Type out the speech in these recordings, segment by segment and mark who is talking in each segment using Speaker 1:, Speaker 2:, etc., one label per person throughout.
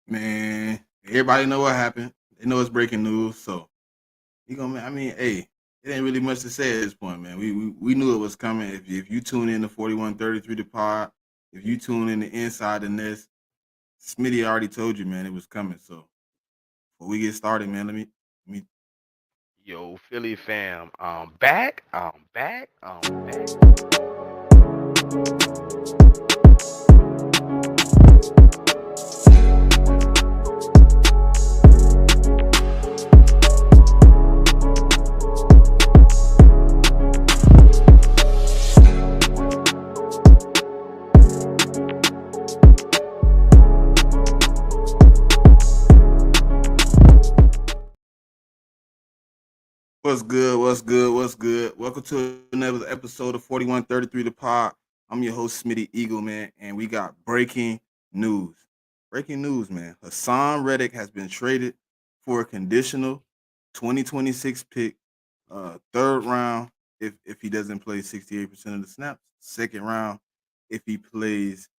Speaker 1: Man, everybody know what happened. They know it's breaking news, so you gonna. I mean, hey, it ain't really much to say at this point, man. We knew it was coming. If you tune in to 4133 the pod, if you tune in to Inside the Nest, Smitty already told you, man, it was coming. So before we get started, man, let me.
Speaker 2: Yo, Philly fam, I'm back.
Speaker 1: What's good? What's good? What's good? Welcome to another episode of 4133 the pod. I'm your host, Smitty Eagle, man, and we got breaking news. Breaking news, man. Hassan Reddick has been traded for a conditional 2026 pick, third round if he doesn't play 68% of the snaps, second round if he plays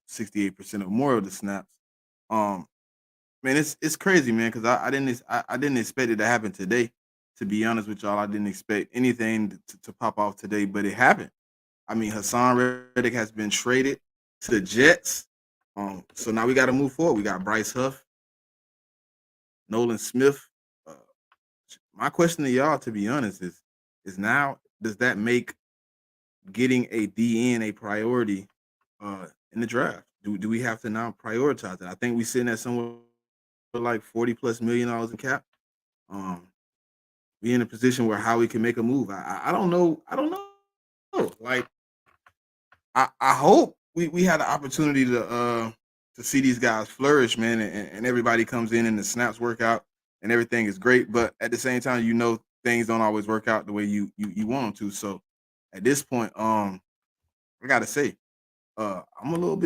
Speaker 1: 68% or more of the snaps. Um, Man, it's crazy, man, because I didn't expect it to happen today. To be honest with y'all, I didn't expect anything to pop off today, but it happened. I mean, Hassan Reddick has been traded to the Jets. So now we got to move forward. We got Bryce Huff, Nolan Smith. Uh, my question to y'all, to be honest, is now does that make getting a DN a priority in the draft? Do we have to now prioritize it? I think we sitting at somewhere like $40+ million in cap. Um, we in a position where how we can make a move. I don't know. I don't know. Like I hope we had the opportunity to see these guys flourish, man, and everybody comes in and the snaps work out and everything is great. But at the same time, things don't always work out the way you want them to. So at this point, I gotta say, I'm a little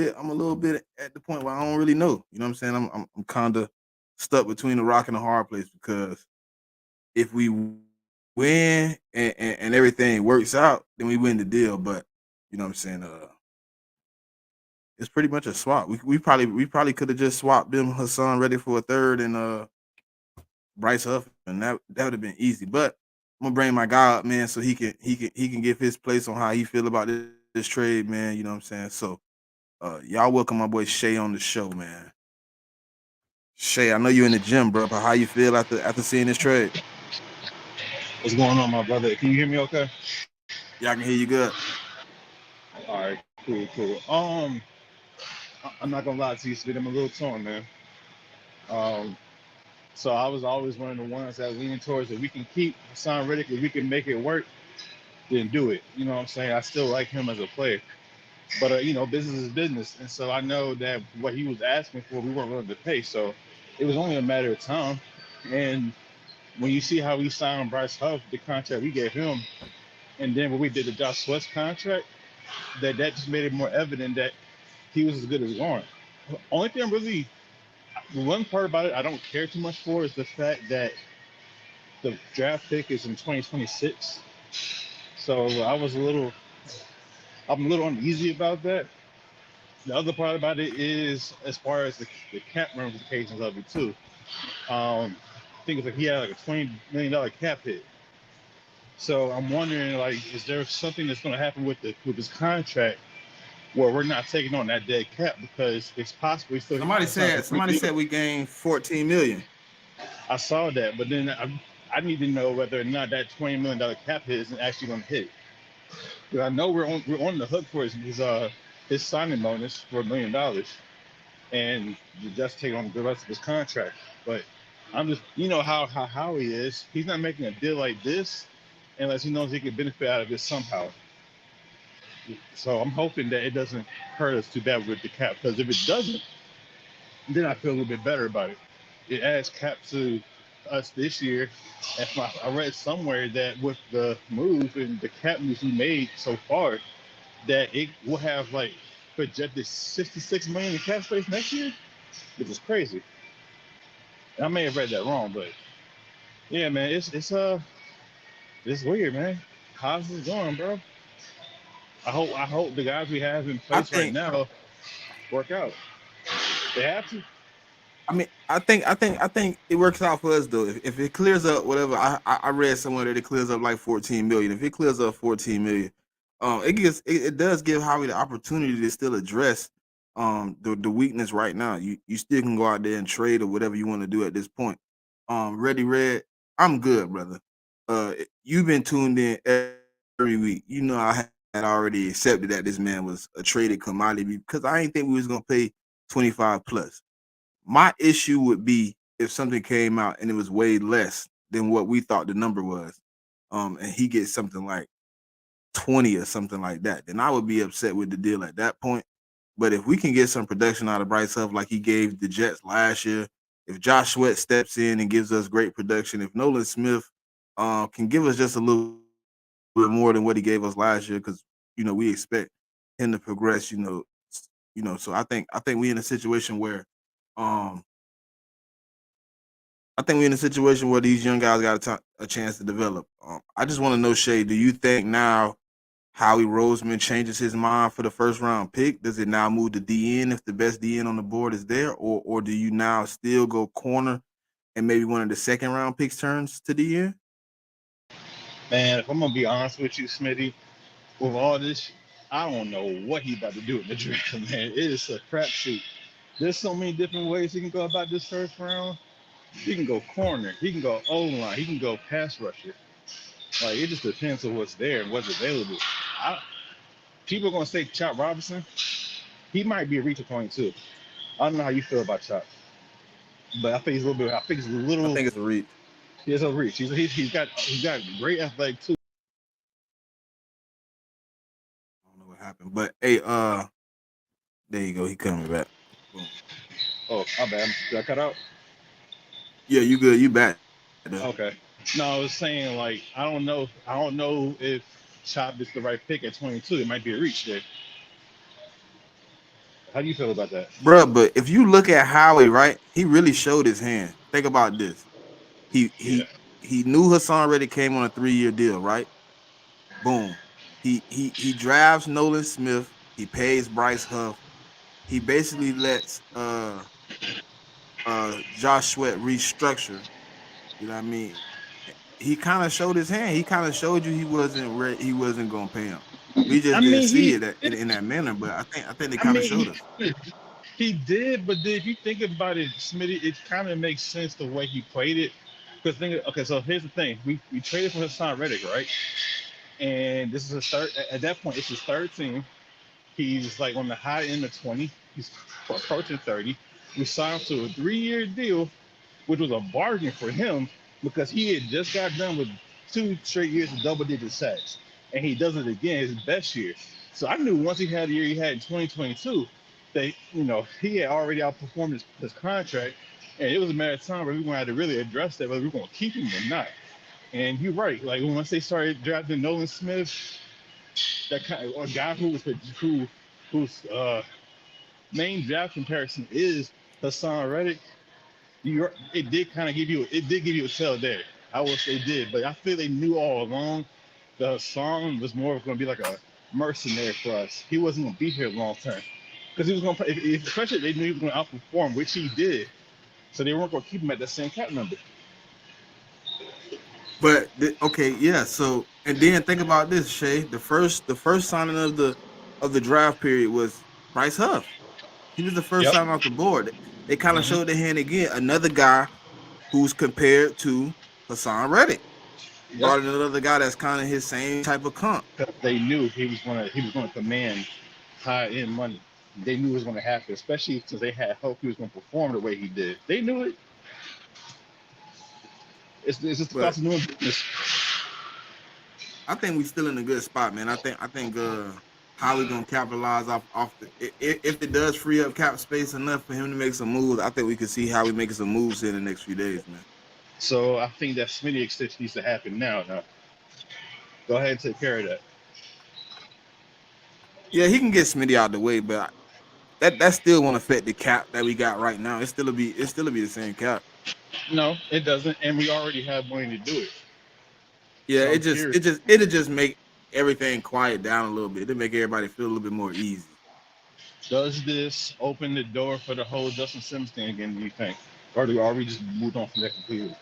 Speaker 1: bit at the point where I don't really know. You know what I'm saying? I'm kind of stuck between the rock and the hard place because if we win and everything works out, then we win the deal. But you know what I'm saying? It's pretty much a swap. We probably could have just swapped them Hassan ready for a third and Bryce Huff, and that would have been easy. But I'm gonna bring my guy up, man, so he can give his place on how he feel about this trade, man. You know what I'm saying? So y'all welcome my boy Shay on the show, man. Shay, I know you in the gym, bro, but how you feel after seeing this trade?
Speaker 3: What's going on, my brother? Can you hear me okay?
Speaker 1: Yeah, I can hear you good.
Speaker 3: All right, cool. I'm not gonna lie to you, Speed. I'm a little torn, man. Um, so I was always one of the ones that leaning towards if we can keep Hassan Reddick, if we can make it work, then do it. You know what I'm saying? I still like him as a player, but business is business, and so I know that what he was asking for, we weren't willing to pay. So it was only a matter of time. And when you see how we signed Bryce Huff, the contract we gave him, and then when we did the Josh Sweat's contract, that just made it more evident that he was as good as Warren. Only thing really, the one part about it I don't care too much for is the fact that the draft pick is in 2026. So I'm a little uneasy about that. The other part about it is as far as the cap ramifications of it too. I think it's like he had like a $20 million cap hit. So I'm wondering, like, is there something that's going to happen with his contract where we're not taking on that dead cap because it's possible he still
Speaker 1: Somebody
Speaker 3: signs
Speaker 1: said
Speaker 3: for free.
Speaker 1: somebody said we gained 14 million.
Speaker 3: I saw that, but then I need to know whether or not that $20 million cap hit isn't actually going to hit. Because I know we're on the hook for his signing bonus for $1 million, and just take on the rest of his contract. But I'm just how he is. He's not making a deal like this unless he knows he can benefit out of it somehow. So I'm hoping that it doesn't hurt us too bad with the cap. Because if it doesn't, then I feel a little bit better about it. It adds cap to us this year. And I read somewhere that with the move and the cap moves we made so far, that it will have like projected 66 million in cap space next year, which is crazy. And I may have read that wrong, but yeah, man, it's weird, man. How's it going, bro? I hope the guys we have in
Speaker 1: I
Speaker 3: place right
Speaker 1: think
Speaker 3: now work out. They have to.
Speaker 1: I mean, I think it works out for us though. If it clears up whatever, I read somewhere that it clears up like 14 million. If it clears up 14 million, it does give Howie the opportunity to still address the weakness right now. You still can go out there and trade or whatever you want to do at this point. Ready Red, I'm good, brother. You've been tuned in every week. You know I had already accepted that this man was a traded commodity because I ain't think we was gonna pay 25 plus. My issue would be if something came out and it was way less than what we thought the number was, and he gets something like 20 or something like that, then I would be upset with the deal at that point. But if we can get some production out of Bryce Huff like he gave the Jets last year, if Josh Sweat steps in and gives us great production, if Nolan Smith can give us just a little bit more than what he gave us last year, because we expect him to progress, so I think we in a situation where um I think we're in a situation where these young guys got a chance to develop. I just want to know, Shay, do you think now Howie Roseman changes his mind for the first round pick? Does it now move to DN if the best DN on the board is there, or do you now still go corner and maybe one of the second round picks turns to DN?
Speaker 3: Man, if I'm gonna be honest with you, Smitty, with all this, I don't know what he about to do in the draft, man. It is a crapshoot. There's so many different ways he can go about this first round. He can go corner, he can go O line, he can go pass rusher. Like it just depends on what's there and what's available. I, People are gonna say Chop Robinson. He might be a reach point too. I don't know how you feel about Chop, but I think he's a little bit. I think he's a
Speaker 1: I
Speaker 3: little.
Speaker 1: think it's a reach.
Speaker 3: He has a reach. He's got great athletic too.
Speaker 1: I don't know what happened, but hey, there you go. He coming back. Boom.
Speaker 3: Oh, my bad. Did I cut out?
Speaker 1: Yeah, you good? You back? Though.
Speaker 3: Okay. No, I was saying like I don't know. I don't know if Chop is the right pick at 22. It might be a reach there. How do you feel about that?
Speaker 1: Bruh, but if you look at Howie, right, he really showed his hand. Think about this. He
Speaker 3: Yeah.
Speaker 1: he he knew Hassan Reddick came on a 3-year deal, right? Boom. He drafts Nolan Smith. He pays Bryce Huff. He basically lets Josh Sweat restructure. You know what I mean? He kind of showed his hand. He kind of showed you he wasn't gonna pay him. We
Speaker 3: I
Speaker 1: just didn't
Speaker 3: mean,
Speaker 1: see
Speaker 3: he
Speaker 1: it
Speaker 3: did.
Speaker 1: in that manner. But I think they
Speaker 3: I
Speaker 1: kind of
Speaker 3: mean,
Speaker 1: showed us.
Speaker 3: he did, but then if you think about it, Smitty, it kind of makes sense the way he played it. Because okay, so here's the thing: we traded for Hassan Reddick, right? And this is his third. At that point, it's his third team. He's like on the high end of 20. He's approaching 30. We signed him to a 3-year deal, which was a bargain for him because he had just got done with 2 straight years of double-digit sacks, and he does it again his best year. So I knew once he had the year he had in 2022 that he had already outperformed his contract, and it was a matter of time where we were going to have to really address that whether we are going to keep him or not. And you're right. Like once they started drafting Nolan Smith, that kind of a guy whose main draft comparison is Hassan Reddick. It did give you a tell there. I wish they did, but I feel they knew all along the Hassan was more going to be like a mercenary for us. He wasn't going to be here long term because he was going to play. Especially if they knew he was going to outperform, which he did. So they weren't going to keep him at the same cap number.
Speaker 1: But okay, yeah. So and then think about this, Shay. The first signing of the draft period was Bryce Huff. He was the first
Speaker 3: Yep.
Speaker 1: signing off the board. They kind of
Speaker 3: Hmm.
Speaker 1: showed their hand again. Another guy who's compared to Hassan Reddick.
Speaker 3: Yep.
Speaker 1: Brought in another guy that's kind of his same type of comp.
Speaker 3: Because they knew he was going to command high end money. They knew it was going to happen, especially since they had hope he was going to perform the way he did. They knew it. It's just the
Speaker 1: But
Speaker 3: cost of doing business.
Speaker 1: I think we still in a good spot, man. I think how we gonna capitalize off the if it does free up cap space enough for him to make some moves. I think we can see how we making some moves in the next few days, man.
Speaker 3: So I think that Smitty extension needs to happen now. Now, go ahead and take care of that.
Speaker 1: Yeah, he can get Smitty out the way, but that still won't affect the cap that we got right now. It still be the same cap.
Speaker 3: No, it doesn't, and we already have money to do it.
Speaker 1: Yeah,
Speaker 3: So
Speaker 1: it
Speaker 3: I'm
Speaker 1: just
Speaker 3: curious.
Speaker 1: it just it'll just make everything quiet down a little bit. It'll make everybody feel a little bit more easy.
Speaker 3: Does this open the door for the whole Justin Simmons thing again? Do you think, or are we just moved on from that completely?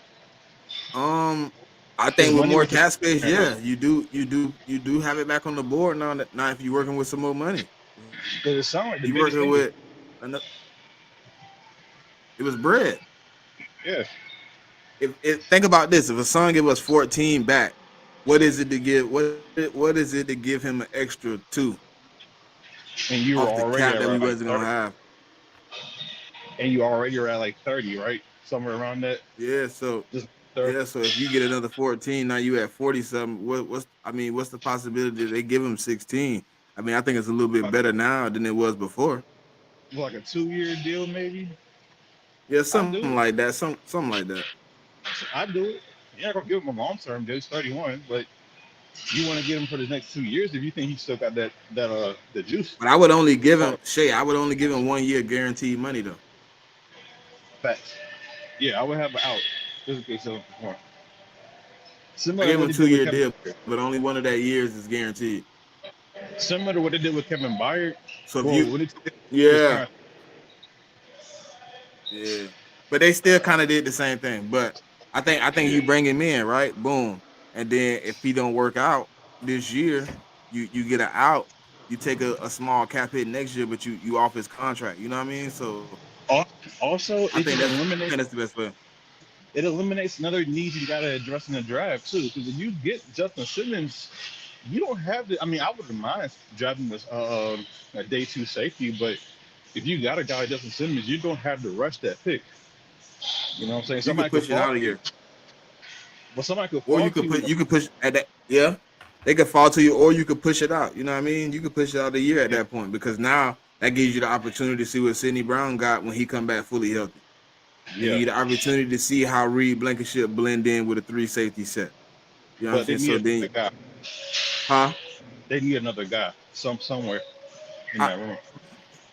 Speaker 1: Um, I
Speaker 3: Because
Speaker 1: think with
Speaker 3: money
Speaker 1: more
Speaker 3: was
Speaker 1: cap space,
Speaker 3: right now.
Speaker 1: yeah, you do have it back on the board now. Now, if you're working with some more money, if you're working
Speaker 3: Because it
Speaker 1: with,
Speaker 3: sounded like the biggest thing was
Speaker 1: it was bread.
Speaker 3: yeah,
Speaker 1: If think about this, if a son give us 14 back, what is it to give? What is it to give him an extra two
Speaker 3: and you were
Speaker 1: off the
Speaker 3: already
Speaker 1: cap
Speaker 3: at
Speaker 1: that we
Speaker 3: around like
Speaker 1: wasn't gonna
Speaker 3: 30,
Speaker 1: have?
Speaker 3: and you already are at like 30, right? Somewhere around that.
Speaker 1: Yeah, so
Speaker 3: Just
Speaker 1: yeah, so if you get another 14, now you at 40 something. What's the possibility that they give him 16? I mean, I think it's a little bit better now than it was before.
Speaker 3: like a 2 year deal, maybe.
Speaker 1: Yeah,
Speaker 3: I
Speaker 1: something
Speaker 3: do
Speaker 1: like
Speaker 3: it.
Speaker 1: that. Something like that.
Speaker 3: I do it. You're not gonna give him a long term deal. He's 31, but you want to get him for the next 2 years if you think he still got that the juice.
Speaker 1: But I would only give
Speaker 3: Oh,
Speaker 1: him Shay. I would only give him 1 year guaranteed money though.
Speaker 3: facts. Yeah, I would have an out just in case he doesn't perform.
Speaker 1: I
Speaker 3: Similar to
Speaker 1: gave him
Speaker 3: what
Speaker 1: a
Speaker 3: he did with
Speaker 1: 2 year
Speaker 3: Kevin
Speaker 1: deal,
Speaker 3: Byard.
Speaker 1: but only one of that years is guaranteed.
Speaker 3: Similar to what they did with Kevin Byard.
Speaker 1: So if
Speaker 3: Well,
Speaker 1: you,
Speaker 3: when they took his
Speaker 1: yeah,
Speaker 3: contract,
Speaker 1: yeah, but they still kind of did the same thing. But I think
Speaker 3: yeah.
Speaker 1: you bring him in, right? Boom, and then if he don't work out this year, you get an out. You take a small cap hit next year, but you off his contract. You know what I mean? So
Speaker 3: Also,
Speaker 1: I think
Speaker 3: it
Speaker 1: I think
Speaker 3: eliminates
Speaker 1: that's the best way.
Speaker 3: another need you got to address in the draft too. Because if you get Justin Simmons, you don't have to. I mean, I wouldn't mind drafting this a day two safety, but if you got a guy like Justin Simmons, you don't have to rush that pick. You know what I'm saying?
Speaker 1: You could
Speaker 3: Somebody could
Speaker 1: push it
Speaker 3: fall
Speaker 1: out a
Speaker 3: to you,
Speaker 1: year,
Speaker 3: but somebody could
Speaker 1: or
Speaker 3: fall to you.
Speaker 1: you could push at that. Yeah, they could fall to you, or you could push it out. You know what I mean? You could push it out a year at
Speaker 3: Yeah,
Speaker 1: that point because now that gives you the opportunity to see what Sidney Brown got when he come back fully healthy. They give
Speaker 3: yeah.
Speaker 1: you the opportunity to see how Reed Blankenship blend in with a three safety set. You know what I'm
Speaker 3: But they
Speaker 1: saying?
Speaker 3: need
Speaker 1: So
Speaker 3: another
Speaker 1: then,
Speaker 3: guy.
Speaker 1: huh?
Speaker 3: They need another guy somewhere in
Speaker 1: I,
Speaker 3: that room.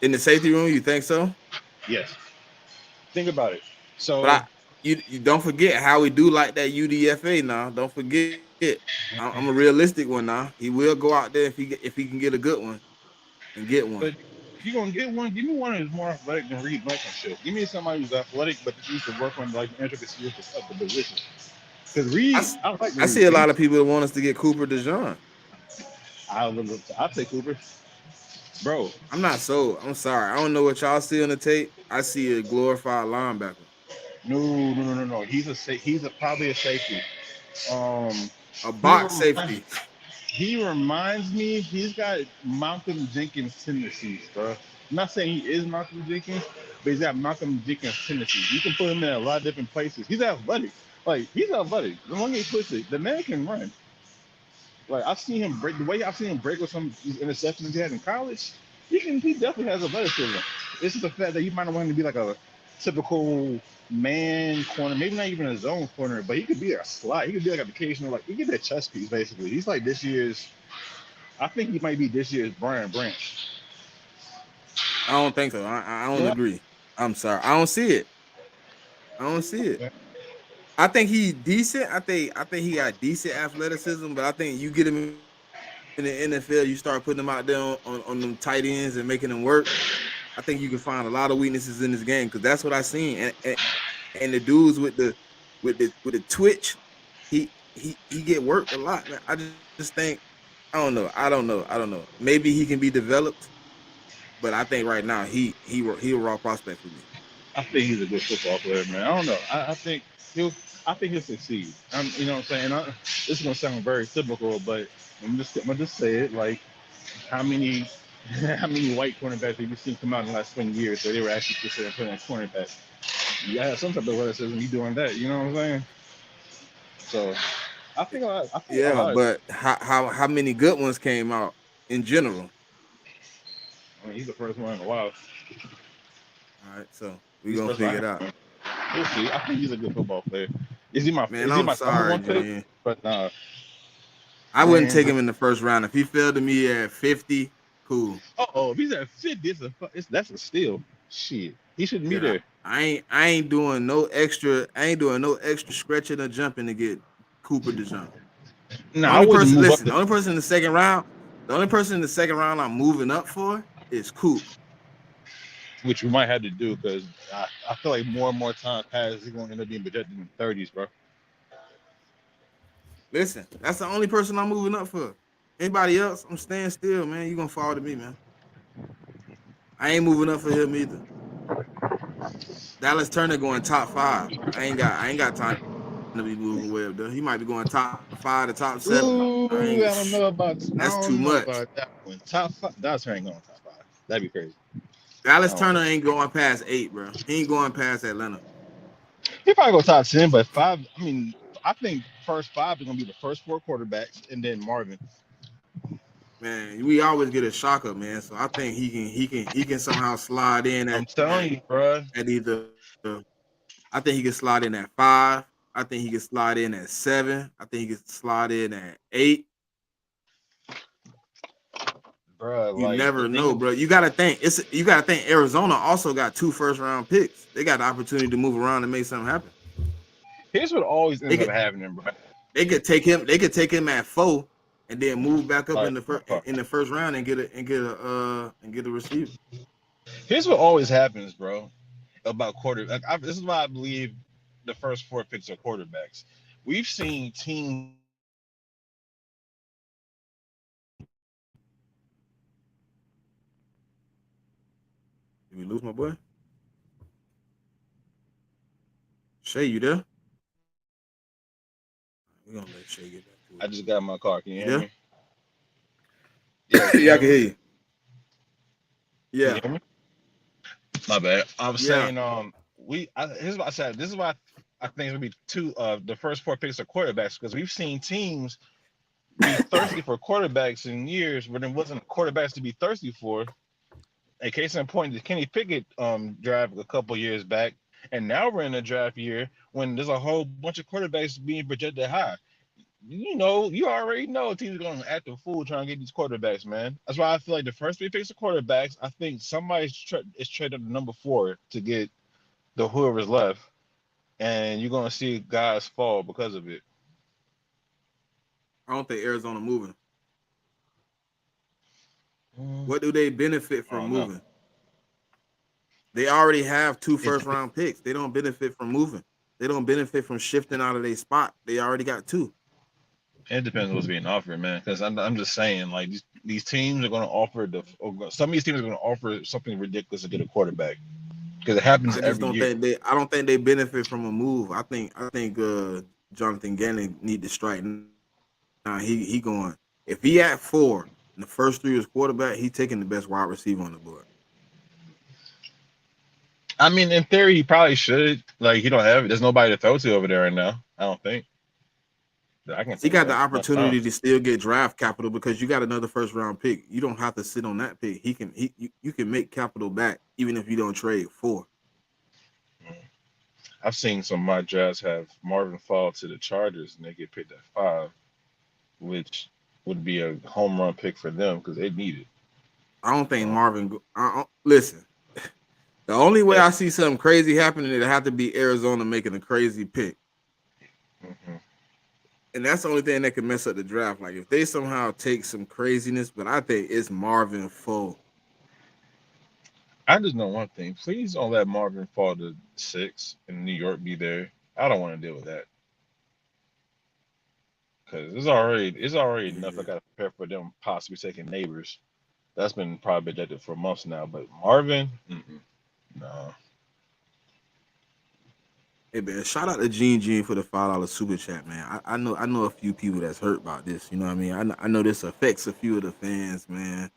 Speaker 1: in the safety room, you think so?
Speaker 3: Yes. Think about it.
Speaker 1: But
Speaker 3: So
Speaker 1: you don't forget how we do like that UDFA now. Don't forget. I'm a realistic one now. He will go out there if he can get a good one and get one.
Speaker 3: But if you're gonna get one, give me one who's more athletic than Reed Blankenship. Give me somebody who's athletic but just needs to work on like the intricacies of the position. Because
Speaker 1: I,
Speaker 3: Reed,
Speaker 1: s-
Speaker 3: I like
Speaker 1: I
Speaker 3: Reed.
Speaker 1: see a lot of people that want us to get Cooper DeJean.
Speaker 3: I'll take Cooper, bro.
Speaker 1: I'm not sold. I'm sorry. I don't know what y'all see on the tape. I see a glorified linebacker,
Speaker 3: No. He's probably a safety. Um,
Speaker 1: a
Speaker 3: he
Speaker 1: box
Speaker 3: reminds
Speaker 1: safety.
Speaker 3: he reminds me. He's got Malcolm Jenkins tendencies, bro. I'm not saying he is Malcolm Jenkins, but he's got Malcolm Jenkins tendencies. You can put him in a lot of different places. He's athletic. Like he's athletic. The one he puts it, the man can run. Like I've seen him break the way I've seen him break with some of these interceptions he had in college. He definitely has athleticism. It's just the fact that you might not want him to be like a typical man corner, maybe not even a zone corner, but he could be a slot. He could be like an occasional like he could be a chess piece basically. He's like this year's. I think he might be this year's Brian Branch.
Speaker 1: I don't think so. I don't
Speaker 3: Yeah.
Speaker 1: agree. I'm sorry. I don't see it. I don't see it. I think he's decent. I think he got decent athleticism, but I think you get him in the NFL, you start putting him out there on them tight ends and making them work. I think you can find a lot of weaknesses in this game because that's what I seen. And the dudes with the twitch, he get worked a lot, man. I just think I don't know. Maybe he can be developed, but I think right now he a raw prospect for me.
Speaker 3: I think he's a good football player, man. I don't know. He'll I think he'll succeed. You know what I'm saying? This is gonna sound very typical, but I'm gonna just say it. Like how many how many white cornerbacks have you seen come out in the last 20 years so they were actually considered playing cornerback? You have some type of athleticism. You doing that? You know what I'm saying? So I think a
Speaker 1: Yeah,
Speaker 3: lot.
Speaker 1: but how many good ones came out in general?
Speaker 3: I mean, he's the first one in a while.
Speaker 1: All right, so we
Speaker 3: He's the
Speaker 1: gonna
Speaker 3: first one.
Speaker 1: figure it out.
Speaker 3: We'll see. I think he's a good football player.
Speaker 1: Man,
Speaker 3: Is he
Speaker 1: I'm
Speaker 3: my number
Speaker 1: sorry,
Speaker 3: one pick?
Speaker 1: man.
Speaker 3: But
Speaker 1: I wouldn't
Speaker 3: man.
Speaker 1: take him in the first round. If he fell to me at 50, cool.
Speaker 3: If he's at 50, that's a steal. Shit, he shouldn't be
Speaker 1: Yeah,
Speaker 3: there.
Speaker 1: I ain't doing no extra. I ain't doing no extra stretching or jumping to get Cooper DeJean.
Speaker 3: No,
Speaker 1: The
Speaker 3: I
Speaker 1: only
Speaker 3: wouldn't
Speaker 1: person,
Speaker 3: move up
Speaker 1: listen,
Speaker 3: there.
Speaker 1: the only person in the second round I'm moving up for is Coop.
Speaker 3: which we might have to do because I feel like more and more time passes, he's gonna end up being projected in the 30s, bro.
Speaker 1: Listen, that's the only person I'm moving up for. Anybody else, I'm staying still, man. You gonna fall to me, man. I ain't moving up for him either. Dallas Turner going top five. I ain't got time to be moving way up there. He might be going top five to top seven.
Speaker 3: Ooh, I don't know about
Speaker 1: That's
Speaker 3: I
Speaker 1: too
Speaker 3: don't know
Speaker 1: much.
Speaker 3: about that one. Top five. That's ain't going top five. That'd be crazy. I
Speaker 1: Dallas
Speaker 3: don't
Speaker 1: Turner
Speaker 3: think
Speaker 1: ain't going past 8, bro. He ain't going past Atlanta.
Speaker 3: he probably go top 10, but five. I mean, I think first five is gonna be the first four quarterbacks, and then Marvin.
Speaker 1: Man, we always get a shocker, man. So I think he can somehow slide in
Speaker 3: I'm telling you, bro.
Speaker 1: at either. I think he can slide in at 5. I think he can slide in at 7. I think he can slide in at 8.
Speaker 3: Bro,
Speaker 1: You
Speaker 3: like the
Speaker 1: never know,
Speaker 3: thing.
Speaker 1: bro. You gotta think Arizona also got 2 first round picks. They got the opportunity to move around and make something happen.
Speaker 3: Here's what always
Speaker 1: They
Speaker 3: ends up
Speaker 1: could
Speaker 3: happening, bro.
Speaker 1: they could take him. They could take him at 4 and then move back up
Speaker 3: All
Speaker 1: in
Speaker 3: right,
Speaker 1: the
Speaker 3: my
Speaker 1: first
Speaker 3: car.
Speaker 1: in the first round and get a receiver.
Speaker 3: Here's what always happens, bro, about quarter. This is why I believe the first four picks are quarterbacks. We've seen teams
Speaker 1: Did we lose my boy? Shay, you there? We're gonna let Shay get back to
Speaker 3: I
Speaker 1: it.
Speaker 3: just got in my car. Can you
Speaker 1: You
Speaker 3: hear
Speaker 1: there?
Speaker 3: me? Yeah, can you
Speaker 1: Yeah, I
Speaker 3: hear
Speaker 1: can
Speaker 3: me?
Speaker 1: hear you.
Speaker 3: Can you
Speaker 1: Yeah,
Speaker 3: hear me? My bad. I'm
Speaker 1: yeah.
Speaker 3: saying, here's what I said. This is why I think it's gonna be two of the first four picks are quarterbacks because we've seen teams be thirsty for quarterbacks in years where there wasn't quarterbacks to be thirsty for. A case in point, the Kenny Pickett draft a couple years back, and now we're in a draft year when there's a whole bunch of quarterbacks being projected high. You already know teams are going to act a fool trying to get these quarterbacks, man. That's why I feel like the first three picks of quarterbacks, I think is traded to number 4 to get the whoever's left, and you're going to see guys fall because of it.
Speaker 1: I don't think Arizona moving.
Speaker 3: Mm,
Speaker 1: What do they benefit
Speaker 3: I
Speaker 1: from
Speaker 3: don't know.
Speaker 1: moving? They already have two
Speaker 3: It,
Speaker 1: first round picks. They don't benefit from moving. They don't benefit from shifting out of their spot. They already got 2.
Speaker 3: it depends what's being offered, man. Because I'm just saying, like these teams are going to offer some of these teams are going to offer something ridiculous to get a quarterback because it happens
Speaker 1: I just
Speaker 3: every
Speaker 1: don't
Speaker 3: year.
Speaker 1: think they. I don't think they benefit from a move. I think Jonathan Gannon need to strike now. He going. If he at 4 and the first 3 is quarterback, he taking the best wide receiver on the board.
Speaker 3: I mean, in theory, he probably should. Like, he don't have it. There's nobody to throw to over there right now. I don't think that I can
Speaker 1: He
Speaker 3: think
Speaker 1: got the
Speaker 3: of. Not
Speaker 1: opportunity
Speaker 3: Tom.
Speaker 1: to still get draft capital because you got another first round pick. You don't have to sit on that pick. You can make capital back even if you don't trade 4.
Speaker 3: I've seen some of my drafts have Marvin fall to the Chargers and they get picked at 5, which would be a home run pick for them because they need it.
Speaker 1: I don't think
Speaker 3: Uh,
Speaker 1: Marvin. Listen, the only way
Speaker 3: if
Speaker 1: I see something crazy happening, it'd have to be Arizona making a crazy pick,
Speaker 3: mhm.
Speaker 1: and that's the only thing that can mess up the draft. Like if they somehow take some craziness, but I think it's Marvin full.
Speaker 3: I just know one thing. Please don't let Marvin fall to 6 and New York be there. I don't want to deal with that because it's already enough I
Speaker 1: Yeah.
Speaker 3: got to prepare for them possibly taking neighbors. That's been probably projected for months now. But Marvin, no.
Speaker 1: Hey man, shout out to Gene for the $5 super chat, man. I know a few people that's hurt about this. You know what I mean? I know this affects a few of the fans, man.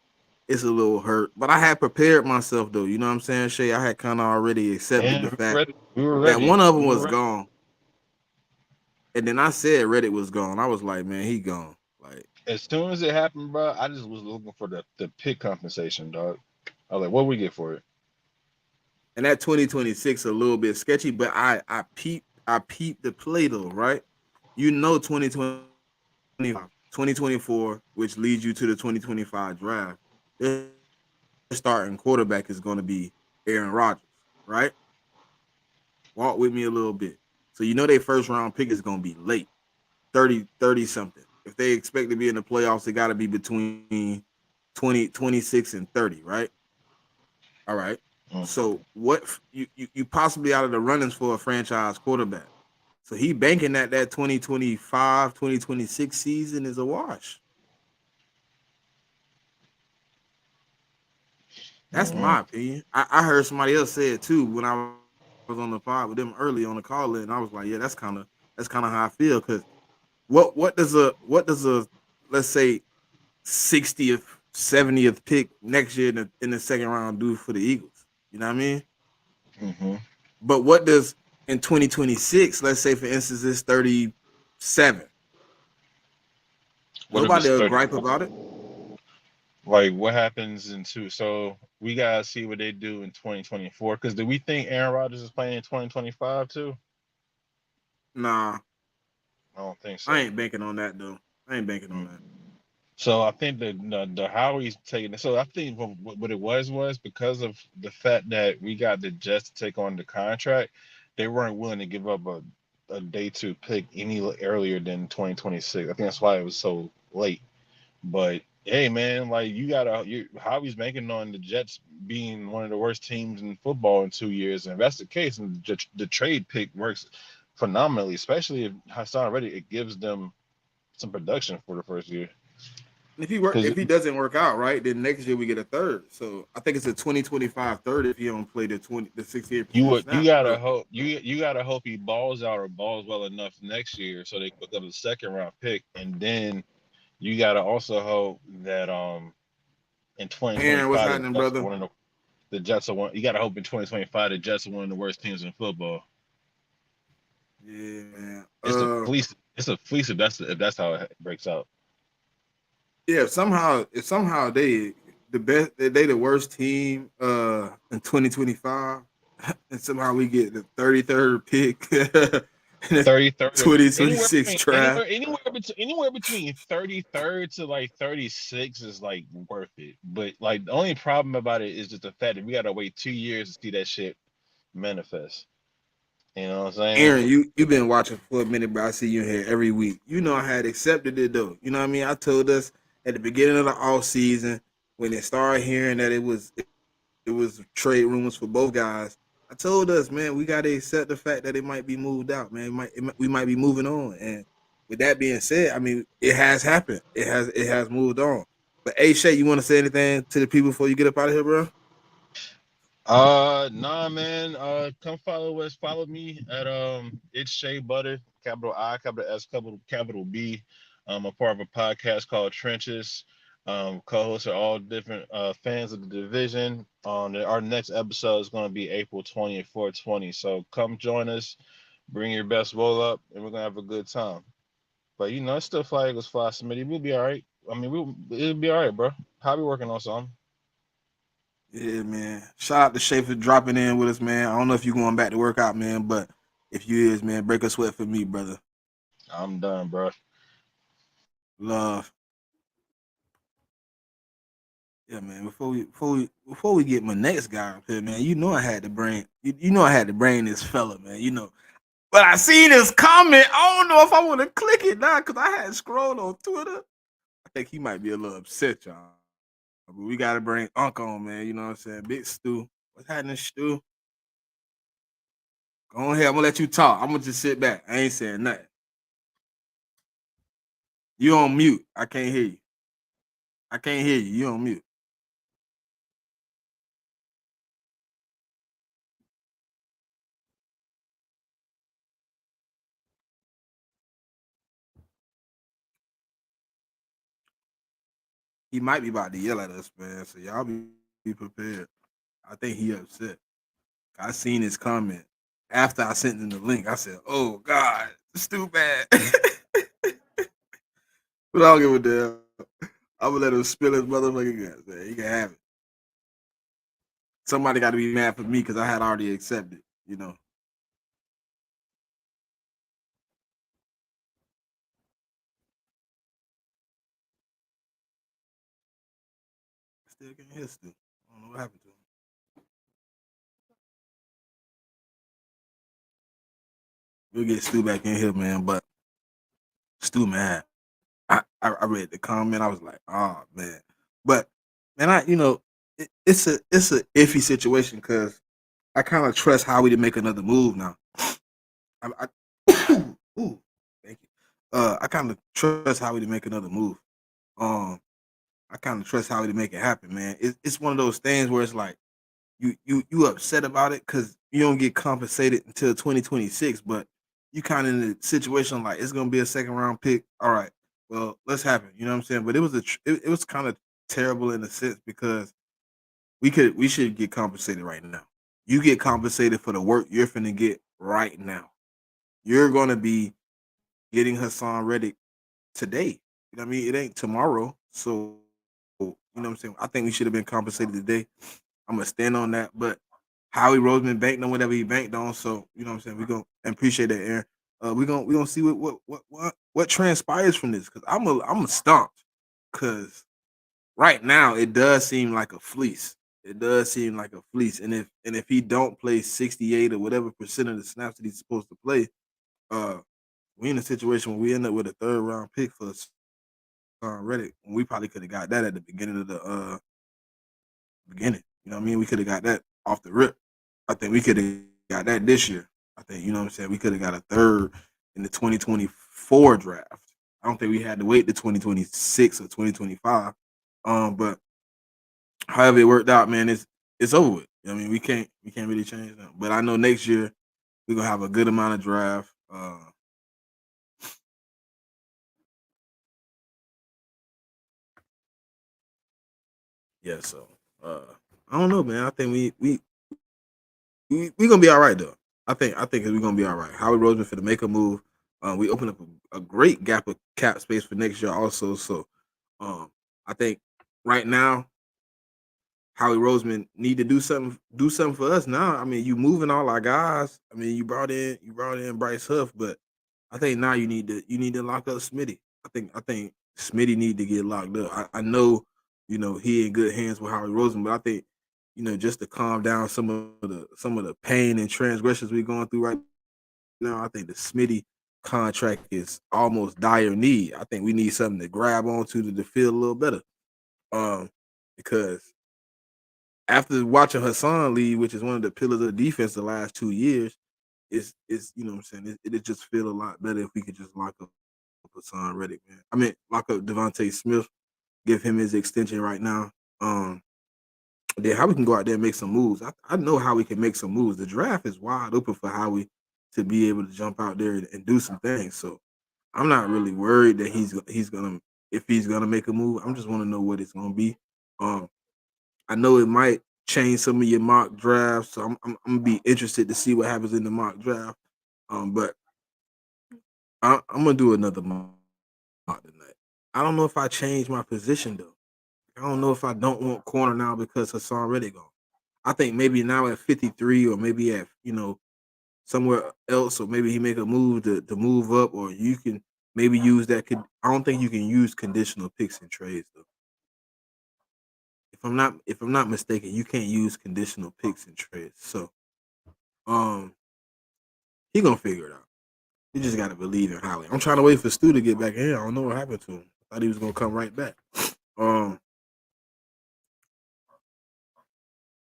Speaker 1: It's a little hurt, but I had prepared myself though. You know what I'm saying, Shay? I had kind of already accepted the
Speaker 3: Yeah, we were
Speaker 1: fact
Speaker 3: ready. We were
Speaker 1: that
Speaker 3: ready.
Speaker 1: one of them
Speaker 3: We were
Speaker 1: was
Speaker 3: ready.
Speaker 1: gone, and then I said Reddick was gone. I was like, man, he gone. Like,
Speaker 3: As soon as it happened, bro, I just was looking for the pick compensation, dog. I was like, what we get for it?
Speaker 1: and that 2026 a little bit sketchy, but I peeped the play though, right? You know, 2024, which leads you to the 2025 draft. Their starting quarterback is going to be Aaron Rodgers, right? Walk with me a little bit. So you know their first round pick is going to be late, 30 something. If they expect to be in the playoffs, they got to be between 20, 26, and 30, right? All right.
Speaker 3: Mm.
Speaker 1: So you possibly out of the runnings for a franchise quarterback. So he banking that 2025, 2026 season is a wash. That's
Speaker 3: Mm-hmm.
Speaker 1: my opinion. I heard somebody else say it too when I was on the pod with them early on the call in. I was like, yeah, that's kind of how I feel. Because what does a let's say 60th, 70th pick next year in the second round do for the Eagles? You know what I mean?
Speaker 3: Mm-hmm.
Speaker 1: But what does in 2026, let's say for instance, it's 37.
Speaker 3: What if
Speaker 1: Nobody
Speaker 3: it's
Speaker 1: will
Speaker 3: 30?
Speaker 1: gripe about it.
Speaker 3: Like, what happens in two? So we gotta see what they do in 2024. Because do we think Aaron Rodgers is playing in 2025 too?
Speaker 1: Nah,
Speaker 3: I don't think
Speaker 1: I
Speaker 3: so.
Speaker 1: ain't banking on that though. I ain't banking on
Speaker 3: Mm.
Speaker 1: that.
Speaker 3: So I think the how he's taking it. So I think what it was because of the fact that we got the Jets to take on the contract, they weren't willing to give up a day two pick any earlier than 2026. I think that's why it was so late. But hey, man, like Howie's banking on the Jets being one of the worst teams in football in 2 years, and if that's the case, and the trade pick works phenomenally, especially if Hassan Reddick, it gives them some production for the first year.
Speaker 1: And
Speaker 3: Because
Speaker 1: if he doesn't work out right, then next year we get a third. So I think it's a 2025 third if he don't play the 68%
Speaker 3: you
Speaker 1: snaps.
Speaker 3: gotta
Speaker 1: But
Speaker 3: hope you gotta hope he balls out or balls well enough next year so they become a second round pick, and then you gotta also hope that in
Speaker 1: Aaron, what's
Speaker 3: 2025
Speaker 1: happening, brother?
Speaker 3: the Jets are one. You gotta hope in 2025 the Jets are one of the worst teams in football.
Speaker 1: Yeah, man.
Speaker 3: It's a fleece. It's a fleece if that's how it breaks out.
Speaker 1: Yeah. If somehow they the worst team in 2025, and somehow we get the 33rd pick in the
Speaker 3: 33rd,
Speaker 1: 2026 draft.
Speaker 3: anywhere between 33rd to like 36 is like worth it. But like the only problem about it is just the fact that we gotta wait 2 years to see that shit manifest. You know what I'm saying?
Speaker 1: Aaron, you've been watching for a minute, bro. I see you in here every week. You know I had accepted it though. You know what I mean? I told us at the beginning of the off season when they started hearing that it was trade rumors for both guys. I told us, man, we got to accept the fact that it might be moved out, man. We might be moving on. And with that being said, I mean, it has happened. It has moved on. But hey, Shay, you want to say anything to the people before you get up out of here, bro?
Speaker 3: Nah, man. Come follow us. Follow me at it's Shea Butter, capital I, capital S, capital B. I'm part of a podcast called Trenches. Co-hosts are all different fans of the division. Our next episode is going to be April 20th, 420. So come join us. Bring your best roll up, and we're gonna have a good time. But it's still Fly Eagles Fly Smitty. We'll be all right. I mean, it'll be all right, bro. Probably working on something.
Speaker 1: Yeah, man. Shout out to Shay for dropping in with us, man. I don't know if you're going back to work out, man, but if you is, man, break a sweat for me, brother.
Speaker 3: I'm done, bro.
Speaker 1: Love. Yeah, man. Before we get my next guy up here, man, you know I had to bring this fella, man. But I seen his comment. I don't know if I want to click it now because I had scrolled on Twitter. I think he might be a little upset, y'all. But we gotta bring Unc on, man. You know what I'm saying? Big Stu. What's happening, Stu? Go ahead. I'm gonna let you talk. I'm gonna just sit back. I ain't saying nothing. You on mute. I can't hear you. I can't hear you. You on mute. He might be about to yell at us, man. So y'all be prepared. I think he upset. I seen his comment after I sent him the link. I said, "Oh God, Stu bad." But I don't give a damn. I'm gonna let him spill his motherfucking guts, man. He can have it. Somebody got to be mad for me because I had already accepted. Still can't hear Stu. I don't know what happened to him. We'll get Stu back in here, man. But Stu mad. I read the comment. I was like, oh man. But man, it's a iffy situation because I kind of trust Howie to make another move now. Ooh, thank you. I kind of trust Howie to make another move. Um, I kind of trust Howie to make it happen, man. It's one of those things where it's like you upset about it because you don't get compensated until 2026, but you kind of in a situation like it's gonna be a second round pick. All right, well, let's happen. You know what I'm saying? But it was kind of terrible in a sense because we should get compensated right now. You get compensated for the work you're finna get right now. You're gonna be getting Hassan Reddick today. You know what I mean? It ain't tomorrow. So you know what I'm saying? I think we should have been compensated today. I'm gonna stand on that. But Howie Roseman banked on whatever he banked on. So you know what I'm saying? We gonna appreciate that, Aaron. We gonna see what transpires from this because I'm a stumped because right now it does seem like a fleece. It does seem like a fleece. And if he don't play 68 or whatever percent of the snaps that he's supposed to play, uh, we in a situation where we end up with a third round pick for Reddick. We probably could have got that at the beginning of the beginning. You know what I mean? We could have got that off the rip. I think we could have got that this year. I think, you know what I'm saying? We could have got a third in the 2024 draft. I don't think we had to wait to 2026 or 2025. But however it worked out, man, it's over with. I mean, we can't really change that. But I know next year we're gonna have a good amount of draft. Yeah, so I don't know, man. I think we gonna be all right though. I think we're gonna be all right. Howie Roseman for the make a move. We open up a great gap of cap space for next year also. So I think right now Howie Roseman need to do something for us now. I mean, you moving all our guys. I mean, you brought in Bryce Huff, but I think now you need to lock up Smitty. I think Smitty need to get locked up. I know, he in good hands with Howie Roseman, but I think, just to calm down some of the pain and transgressions we're going through right now, I think the Smitty contract is almost dire need. I think we need something to grab onto to feel a little better. Um, because after watching Hassan lead, which is one of the pillars of the defense the last 2 years, it's you know what I'm saying. It just feel a lot better if we could just lock up Hassan Reddick, man. I mean, lock up Devontae Smith, give him his extension right now. Then how we can go out there and make some moves. I know how we can make some moves. The draft is wide open for Howie to be able to jump out there and do some things. So I'm not really worried that he's gonna if he's gonna make a move. I just want to know what it's gonna be. Um, I know it might change some of your mock drafts, so I'm gonna be interested to see what happens in the mock draft. But I'm gonna do another mock tonight. I don't know if I change my position though. I don't know if I don't want corner now because Hassan Reddick gone. I think maybe now at 53 or maybe at somewhere else, or maybe he make a move to move up, or you can maybe use that. I don't think you can use conditional picks and trades though. If I'm not mistaken, you can't use conditional picks and trades. So um he gonna figure it out. You just gotta believe in Howie. I'm trying to wait for Stu to get back in. I don't know what happened to him. I thought he was gonna come right back. Um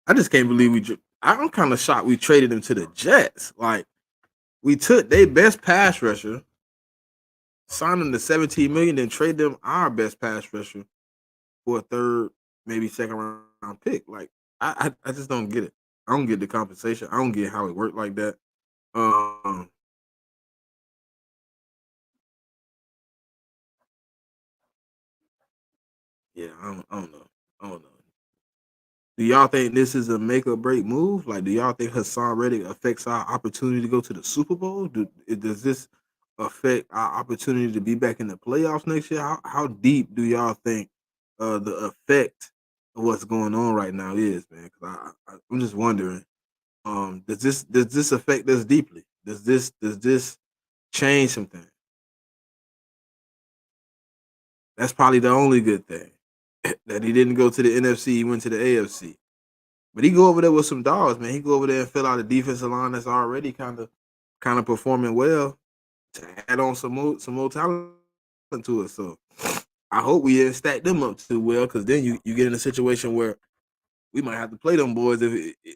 Speaker 1: I just can't believe I'm kind of shocked we traded him to the Jets. Like we took their best pass rusher, signed him to 17 million, then trade them our best pass rusher for a third, maybe second round pick. Like I just don't get it. I don't get the compensation. I don't get how it worked like that. Um, yeah, I don't know. I don't know. Do y'all think this is a make or break move? Like, do y'all think Hassan Reddick affects our opportunity to go to the Super Bowl? Does this affect our opportunity to be back in the playoffs next year? How deep do y'all think the effect of what's going on right now is, man? Because I'm just wondering, does this affect us deeply? Does this change something? That's probably the only good thing that he didn't go to the NFC. He went to the AFC. But he go over there with some dogs, man. He go over there and fill out a defensive line that's already kind of performing well to add on some more talent to it. So I hope we didn't stack them up too well, because then you get in a situation where we might have to play them boys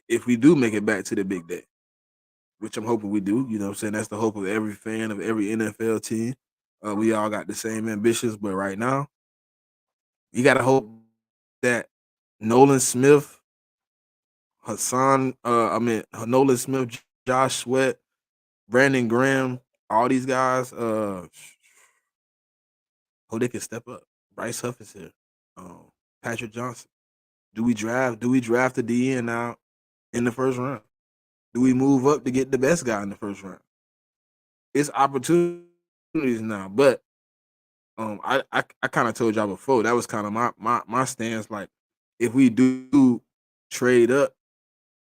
Speaker 1: if we do make it back to the big day, which I'm hoping we do. You know what I'm saying? That's the hope of every fan of every NFL team. We all got the same ambitions, but right now, you got to hope that Nolan Smith, Nolan Smith, Josh Sweat, Brandon Graham, all these guys, hope they can step up. Bryce Huff is here. Patrick Johnson. Do we draft a DN now in the first round? Do we move up to get the best guy in the first round? It's opportunities now, but I kind of told y'all before that was kind of my stance. Like, if we do trade up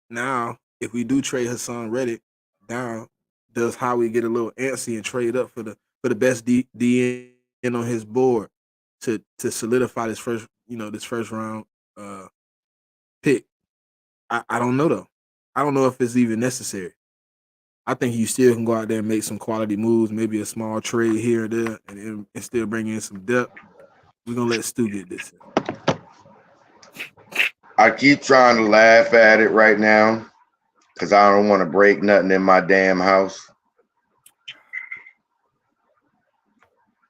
Speaker 1: now, if we do trade Hassan Reddick down, does Howie get a little antsy and trade up for the best DN on his board to solidify this first round pick? I don't know though. I don't know if it's even necessary. I think you still can go out there and make some quality moves, maybe a small trade here or there, and still bring in some depth. We're gonna let Stu get this.
Speaker 4: I keep trying to laugh at it right now because I don't want to break nothing in my damn house.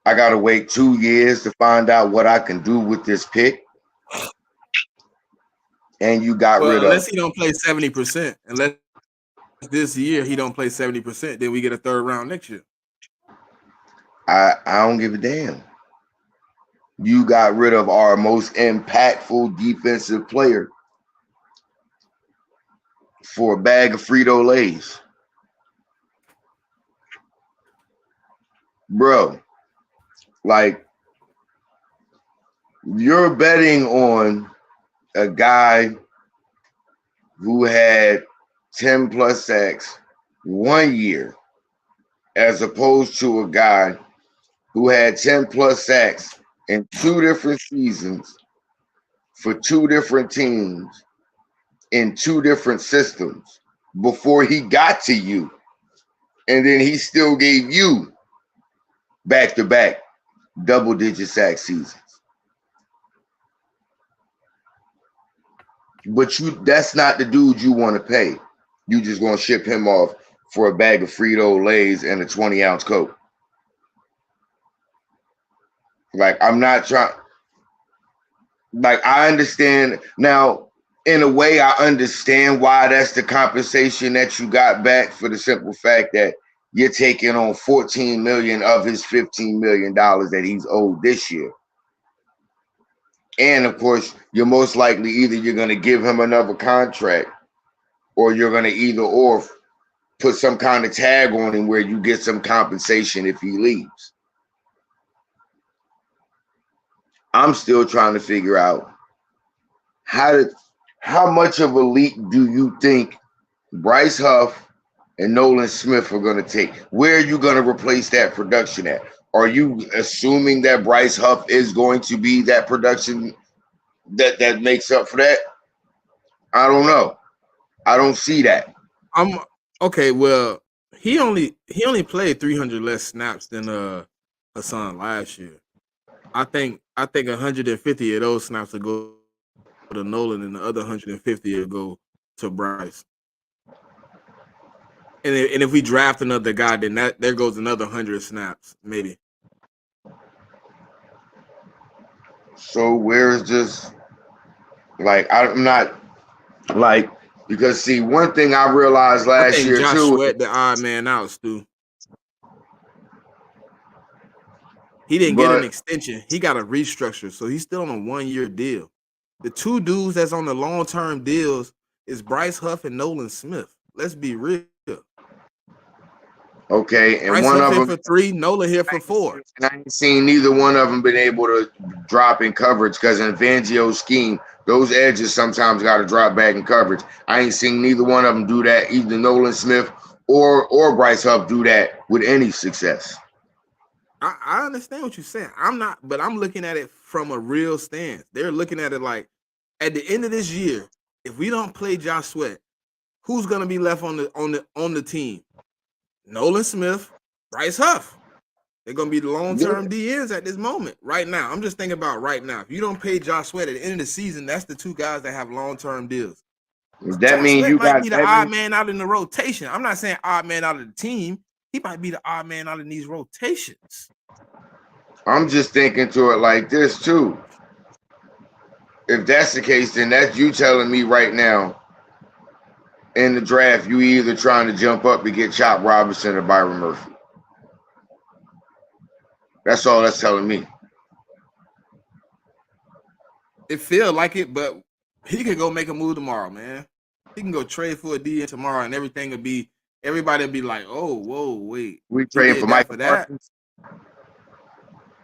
Speaker 4: I gotta wait 2 years to find out what I can do with this pick. And you got rid of.
Speaker 1: Unless he don't play 70%, unless this year he don't play 70%, then we get a third round next year.
Speaker 4: I don't give a damn. You got rid of our most impactful defensive player for a bag of Frito-Lays. Bro, like, you're betting on a guy who had 10 plus sacks 1 year, as opposed to a guy who had 10 plus sacks in 2 different seasons for 2 different teams in 2 different systems before he got to you. And then he still gave you back-to-back double-digit sack seasons. But that's not the dude you want to pay. You just going to ship him off for a bag of Frito-Lays and a 20-ounce Coke. Like, I'm not trying. Like, I understand. Now, in a way, I understand why that's the compensation that you got back, for the simple fact that you're taking on $14 million of his $15 million that he's owed this year. And of course, you're most likely you're going to give him another contract, or you're going to either or put some kind of tag on him where you get some compensation if he leaves. I'm still trying to figure out how much of a leap do you think Bryce Huff and Nolan Smith are going to take? Where are you going to replace that production at? Are you assuming that Bryce Huff is going to be that production that makes up for that? I don't know. I don't see that.
Speaker 1: I'm okay. Well, he only played 300 less snaps than Hassan last year. I think 150 of those snaps will go to Nolan, and the other 150 will go to Bryce. And if we draft another guy, then there goes another 100 snaps, maybe.
Speaker 4: So where's this? Like, I'm not like, because see, one thing I realized last year
Speaker 1: Josh
Speaker 4: too.
Speaker 1: Sweat the odd man out, Stu. He didn't get an extension. He got a restructure, so he's still on a 1-year deal. The two dudes that's on the long-term deals is Bryce Huff and Nolan Smith. Let's be real.
Speaker 4: Okay, and
Speaker 1: Bryce
Speaker 4: one
Speaker 1: Huff
Speaker 4: of them
Speaker 1: here for 3, Nolan here for 4.
Speaker 4: And I ain't seen neither one of them been able to drop in coverage, because in Fangio's scheme, those edges sometimes got to drop back in coverage. I ain't seen neither one of them do that, either Nolan Smith or Bryce Huff do that with any success.
Speaker 1: I understand what you're saying. I'm not, but I'm looking at it from a real stance. They're looking at it like, at the end of this year, if we don't play Josh Sweat, who's gonna be left on the team? Nolan Smith, Bryce Huff. They're gonna be the long-term DNs at this moment. Right now, I'm just thinking about right now. If you don't pay Josh Sweat at the end of the season, that's the two guys that have long-term deals.
Speaker 4: That
Speaker 1: Josh
Speaker 4: means
Speaker 1: Sweat
Speaker 4: you
Speaker 1: might
Speaker 4: got
Speaker 1: be the odd man out in the rotation. I'm not saying odd man out of the team. He might be the odd man out in these rotations.
Speaker 4: I'm just thinking to it like this too. If that's the case, then that's you telling me right now in the draft, you either trying to jump up to get Chop Robinson or Byron Murphy. That's all that's telling me.
Speaker 1: It feel like it, but he could go make a move tomorrow, man. He can go trade for a DN tomorrow, and everybody will be like, "Oh, whoa, wait,
Speaker 4: We
Speaker 1: he
Speaker 4: trading
Speaker 1: did
Speaker 4: for
Speaker 1: that
Speaker 4: Michael
Speaker 1: for that."
Speaker 4: Parsons.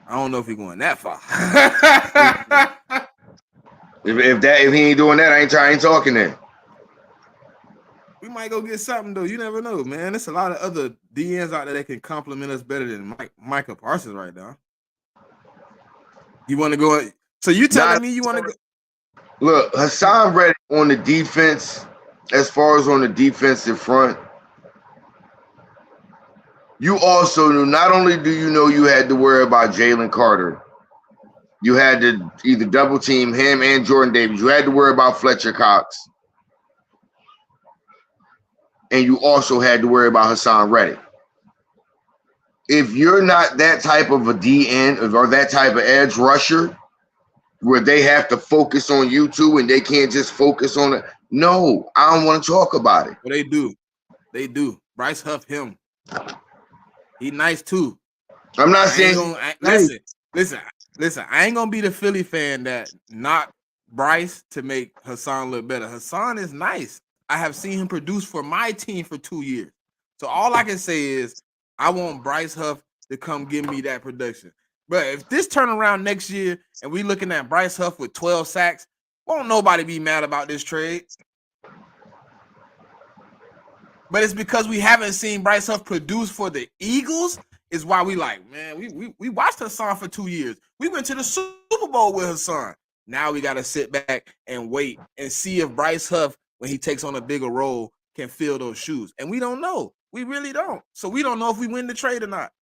Speaker 1: I don't know if he's going that far.
Speaker 4: If he ain't doing that, I ain't talking then.
Speaker 1: We might go get something though. You never know, man. There's a lot of other DNs out there that can compliment us better than Michael Parsons right now. You want to go? So you telling me you want to go?
Speaker 4: Look, Hassan Reddick on the defense, as far as on the defensive front, you also knew, not only do you know you had to worry about Jalen Carter, you had to either double team him and Jordan Davis. You had to worry about Fletcher Cox. And you also had to worry about Hassan Reddick. If you're not that type of a DN or that type of edge rusher where they have to focus on you too and they can't just focus on it, no, I don't want to talk about it.
Speaker 1: Well, they do. They do. Bryce Huff him. He nice too.
Speaker 4: I'm not saying
Speaker 1: listen. I ain't gonna be the Philly fan that knock Bryce to make Hassan look better. Hassan is nice. I have seen him produce for my team for 2 years. So all I can say is I want Bryce Huff to come give me that production. But if this turn around next year and we looking at Bryce Huff with 12 sacks, won't nobody be mad about this trade. But it's because we haven't seen Bryce Huff produce for the Eagles is why we like, man, we watched Hassan for 2 years. We went to the Super Bowl with Hassan. Now we got to sit back and wait and see if Bryce Huff, when he takes on a bigger role, can fill those shoes. And we don't know. We really don't. So we don't know if we win the trade or not.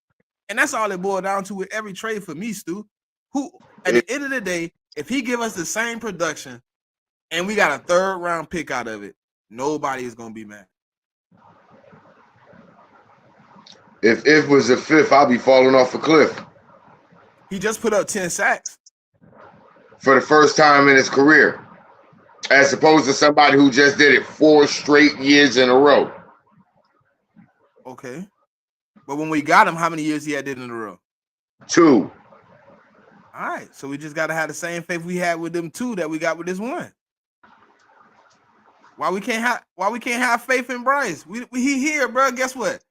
Speaker 1: And that's all it boiled down to with every trade for me, Stu. Who, at the end of the day, if he give us the same production and we got a 3rd round pick out of it, nobody is going to be mad.
Speaker 4: If it was a 5th, I'll be falling off a cliff.
Speaker 1: He just put up 10 sacks.
Speaker 4: For the first time in his career. As opposed to somebody who just did it 4 straight years in a row.
Speaker 1: Okay. But when we got him, how many years he had did in a row?
Speaker 4: 2.
Speaker 1: All right. So we just got to have the same faith we had with them 2 that we got with this 1. Why we can't have faith in Bryce? He here, bro. Guess what?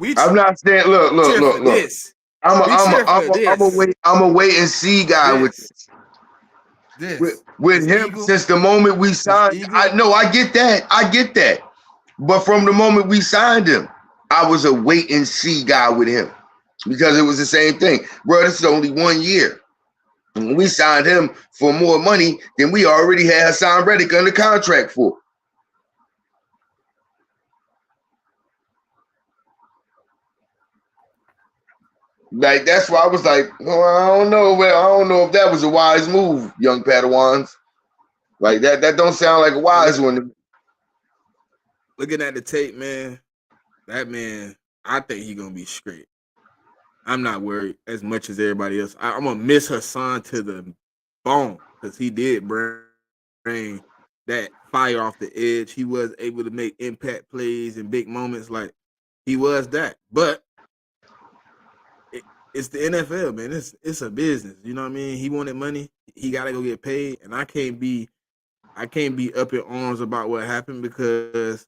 Speaker 4: I'm not saying look.
Speaker 1: This.
Speaker 4: I'm a wait and see guy with him Eagle, since the moment we signed. I get that. But from the moment we signed him, I was a wait and see guy with him because it was the same thing, bro. This is only 1 year. When we signed him for more money than we already had Hassan Reddick under contract for. Like that's why I was like, oh, I don't know if that was a wise move, young Padawans. Like that don't sound like a wise one.
Speaker 1: Looking at the tape, man, that man, I think he's gonna be straight. I'm not worried as much as everybody else. I'm gonna miss Hassan to the bone because he did bring that fire off the edge. He was able to make impact plays in big moments, like he was that. But it's the NFL, man. It's a business. You know what I mean? He wanted money. He got to go get paid, and I can't be up in arms about what happened because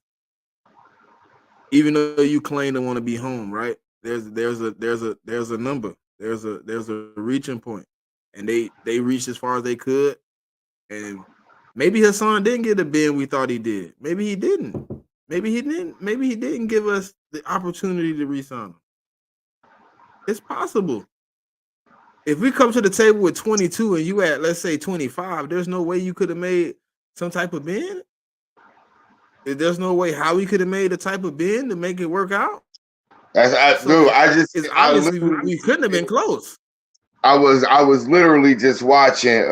Speaker 1: even though you claim to want to be home, right? There's a number. There's a reaching point, and they reached as far as they could, and maybe Hassan didn't get the bend we thought he did. Maybe he didn't. Maybe he didn't give us the opportunity to re-sign him. It's possible. If we come to the table with 22 and you at, let's say, 25, there's no way you could have made some type of bend. There's no way how we could have made a type of bend to make it work out. So it's
Speaker 4: I
Speaker 1: obviously we couldn't have been close.
Speaker 4: I was literally just watching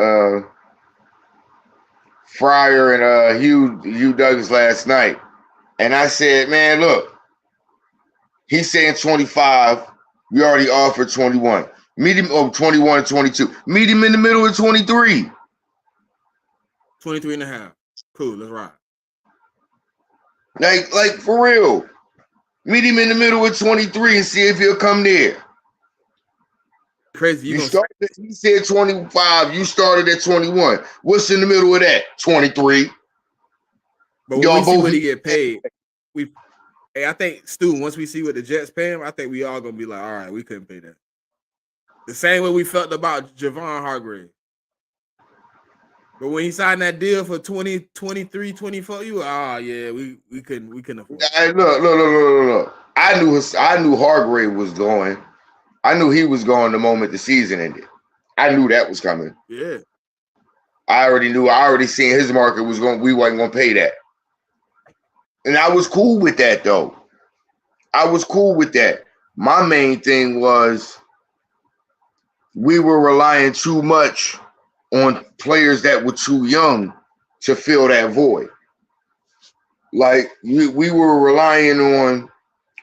Speaker 4: Fryer and Hugh Douglas last night, and I said, man, look, he's saying 25. We already offered 21. Meet him 21 and 22. Meet him in the middle of 23.
Speaker 1: 23 and a half. Cool, let's ride.
Speaker 4: Like for real. Meet him in the middle of 23 and see if he'll come there.
Speaker 1: Crazy.
Speaker 4: He said 25. You started at 21. What's in the middle of that? 23.
Speaker 1: But when we see what he get paid, I think, Stu, once we see what the Jets pay him, I think we all gonna be like, all right, we couldn't pay that. The same way we felt about Javon Hargrave. But when he signed that deal for 20, 23, 24, you yeah, we couldn't afford it.
Speaker 4: Hey, look. I knew Hargrave was going. I knew he was going the moment the season ended. I knew that was coming.
Speaker 1: Yeah.
Speaker 4: I already seen his market was going, we wasn't gonna pay that. And I was cool with that though. I was cool with that. My main thing was we were relying too much on players that were too young to fill that void. Like we were relying on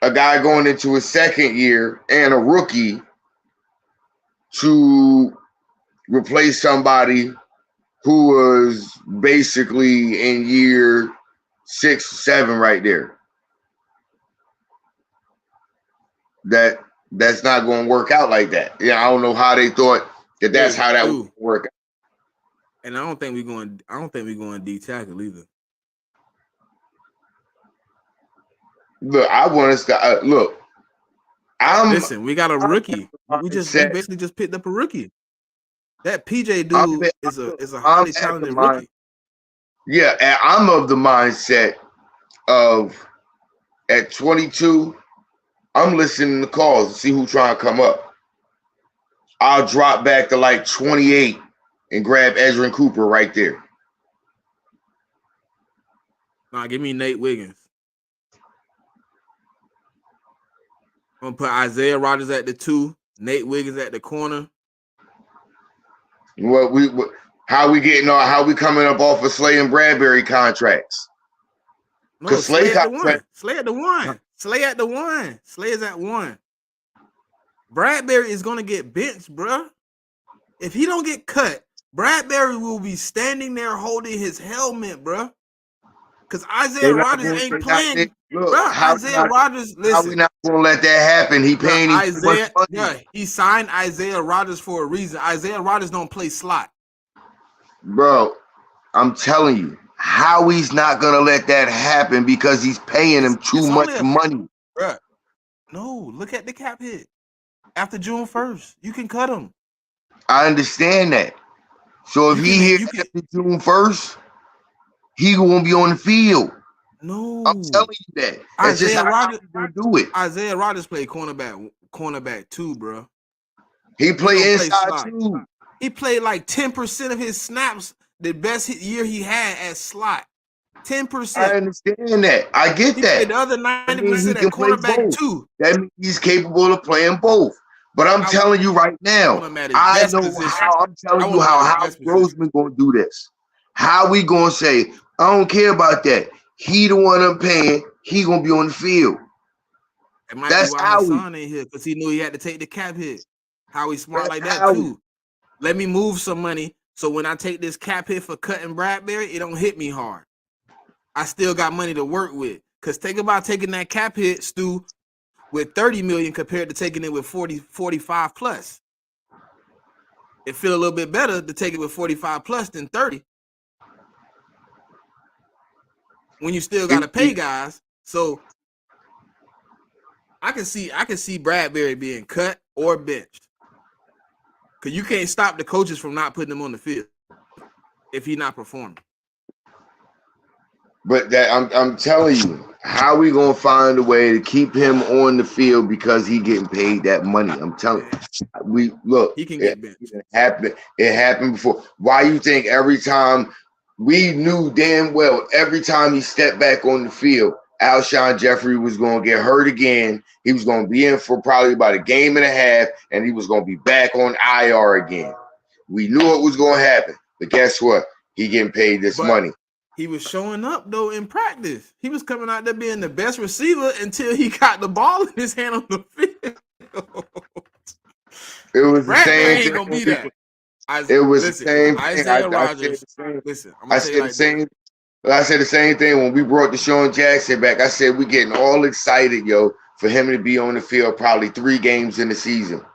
Speaker 4: a guy going into his second year and a rookie to replace somebody who was basically in year 6, 7 right there. That's not going to work out like that. Yeah, I don't know how they thought that's how that would work out.
Speaker 1: And I don't think we're going D tackle either.
Speaker 4: Look, I want to look.
Speaker 1: Listen, we got a rookie. We basically just picked up a rookie. That PJ dude is a highly talented rookie.
Speaker 4: Yeah, and I'm of the mindset of at 22, I'm listening to calls to see who trying to come up. I'll drop back to like 28 and grab Ezra Cooper right there.
Speaker 1: Nah, give me Nate Wiggins. I'm gonna put Isaiah Rodgers at the 2, Nate Wiggins at the corner.
Speaker 4: How we coming up off of Slay and Bradbury contracts?
Speaker 1: No, Slay at the 1. Slay at the 1. Slay at the 1. Slay is at 1. Bradbury is gonna get benched, bruh. If he don't get cut, Bradbury will be standing there holding his helmet, bruh. Because Isaiah Rodgers ain't playing. Isaiah Rodgers, listen.
Speaker 4: How we not gonna let that happen? He paying him too much money.
Speaker 1: Yeah, he signed Isaiah Rodgers for a reason. Isaiah Rodgers don't play slot.
Speaker 4: Bro, I'm telling you, Howie's not gonna let that happen because he's paying him too much money.
Speaker 1: Bruh. No, look at the cap hit. After June 1st, you can cut him.
Speaker 4: I understand that. So if he hits after June 1st, he won't be on the field.
Speaker 1: No,
Speaker 4: I'm telling you that. That's Isaiah Rodgers gonna do it.
Speaker 1: Isaiah Rodgers played cornerback too, bro.
Speaker 4: He played inside too.
Speaker 1: He played like 10% of his snaps. The best year he had at slot. 10%.
Speaker 4: I understand that. I get
Speaker 1: he
Speaker 4: that.
Speaker 1: Played the other 90% at cornerback too.
Speaker 4: That means he's capable of playing both. But I'm telling you right now, I know how. I'm telling you how Roseman gonna do this. How we gonna say, I don't care about that. He the one I'm paying. He gonna be on the field.
Speaker 1: That's how Hassan ain't here because he knew he had to take the cap hit. How he smart like that too. Let me move some money so when I take this cap hit for cutting Bradbury, it don't hit me hard. I still got money to work with. Because think about taking that cap hit, Stu, with 30 million compared to taking it with 40, 45 plus. It feel a little bit better to take it with 45 plus than 30. When you still got to pay guys. So I can see Bradbury being cut or benched. Because you can't stop the coaches from not putting him on the field if he's not performing.
Speaker 4: But that I'm telling you, how we gonna find a way to keep him on the field because he getting paid that money? I'm telling you,
Speaker 1: he can get benched.
Speaker 4: It happened before. Why you think every time we knew damn well every time he stepped back on the field, Alshon Jeffrey was going to get hurt again. He was going to be in for probably about a game and a half, and he was going to be back on IR again. We knew it was going to happen, but guess what? He getting paid this money.
Speaker 1: He was showing up though in practice. He was coming out there being the best receiver until he got the ball in his hand on the field.
Speaker 4: It was the same
Speaker 1: ain't
Speaker 4: thing.
Speaker 1: gonna be that.
Speaker 4: It was the same thing.
Speaker 1: Isaiah Rodgers. Listen, I'm gonna tell you like this.
Speaker 4: I said the same thing when we brought Deshaun Jackson back. I said we getting all excited, yo, for him to be on the field probably 3 games in the season.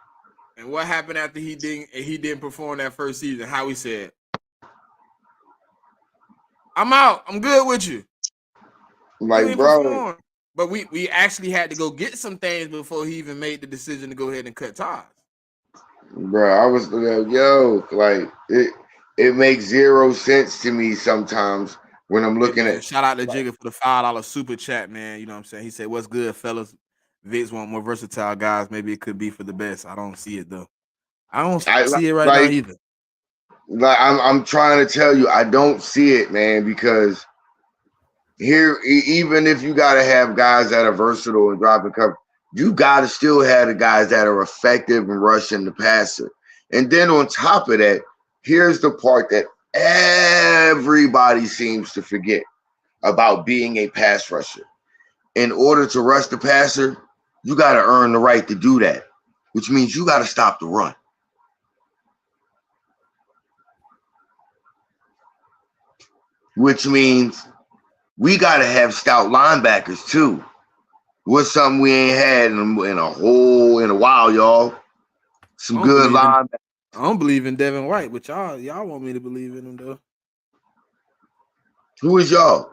Speaker 1: And what happened after he didn't perform that first season? How he said, "I'm out. I'm good with you."
Speaker 4: Like, bro.
Speaker 1: But we actually had to go get some things before he even made the decision to go ahead and cut ties.
Speaker 4: Bro, I was like it makes zero sense to me sometimes when I'm looking at.
Speaker 1: Shout out to Jigga for the $5 super chat, man. You know what I'm saying? He said, "What's good, fellas? Vicks want more versatile guys. Maybe it could be for the best. I don't see it though. I don't see it right now either."
Speaker 4: Like I'm trying to tell you, I don't see it, man, because here, even if you got to have guys that are versatile and dropping cover, you got to still have the guys that are effective and rushing the passer. And then on top of that, here's the part that everybody seems to forget about being a pass rusher. In order to rush the passer, you got to earn the right to do that, which means you got to stop the run. Which means we got to have stout linebackers too. What's something we ain't had in a while, y'all. Some good linebackers.
Speaker 1: I don't believe in Devin White, but y'all want me to believe in him though.
Speaker 4: Who is y'all?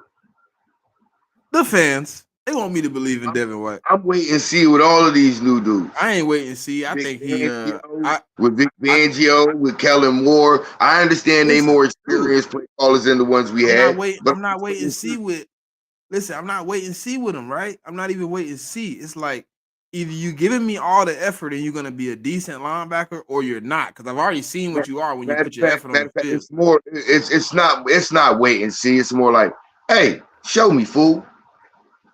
Speaker 1: The fans. They want me to believe in Devin White.
Speaker 4: I'm waiting to see with all of these new dudes.
Speaker 1: I ain't waiting to see. I think
Speaker 4: with Vic Fangio, with Kellen Moore. I understand they more experienced play callers than the ones we had.
Speaker 1: I'm not waiting to see with. Listen, I'm not waiting to see with them, right? I'm not even waiting to see. It's like either you giving me all the effort and you're gonna be a decent linebacker, or you're not. Because I've already seen what you are when you put your effort on the field.
Speaker 4: It's more. It's not wait and see. It's more like, hey, show me, fool.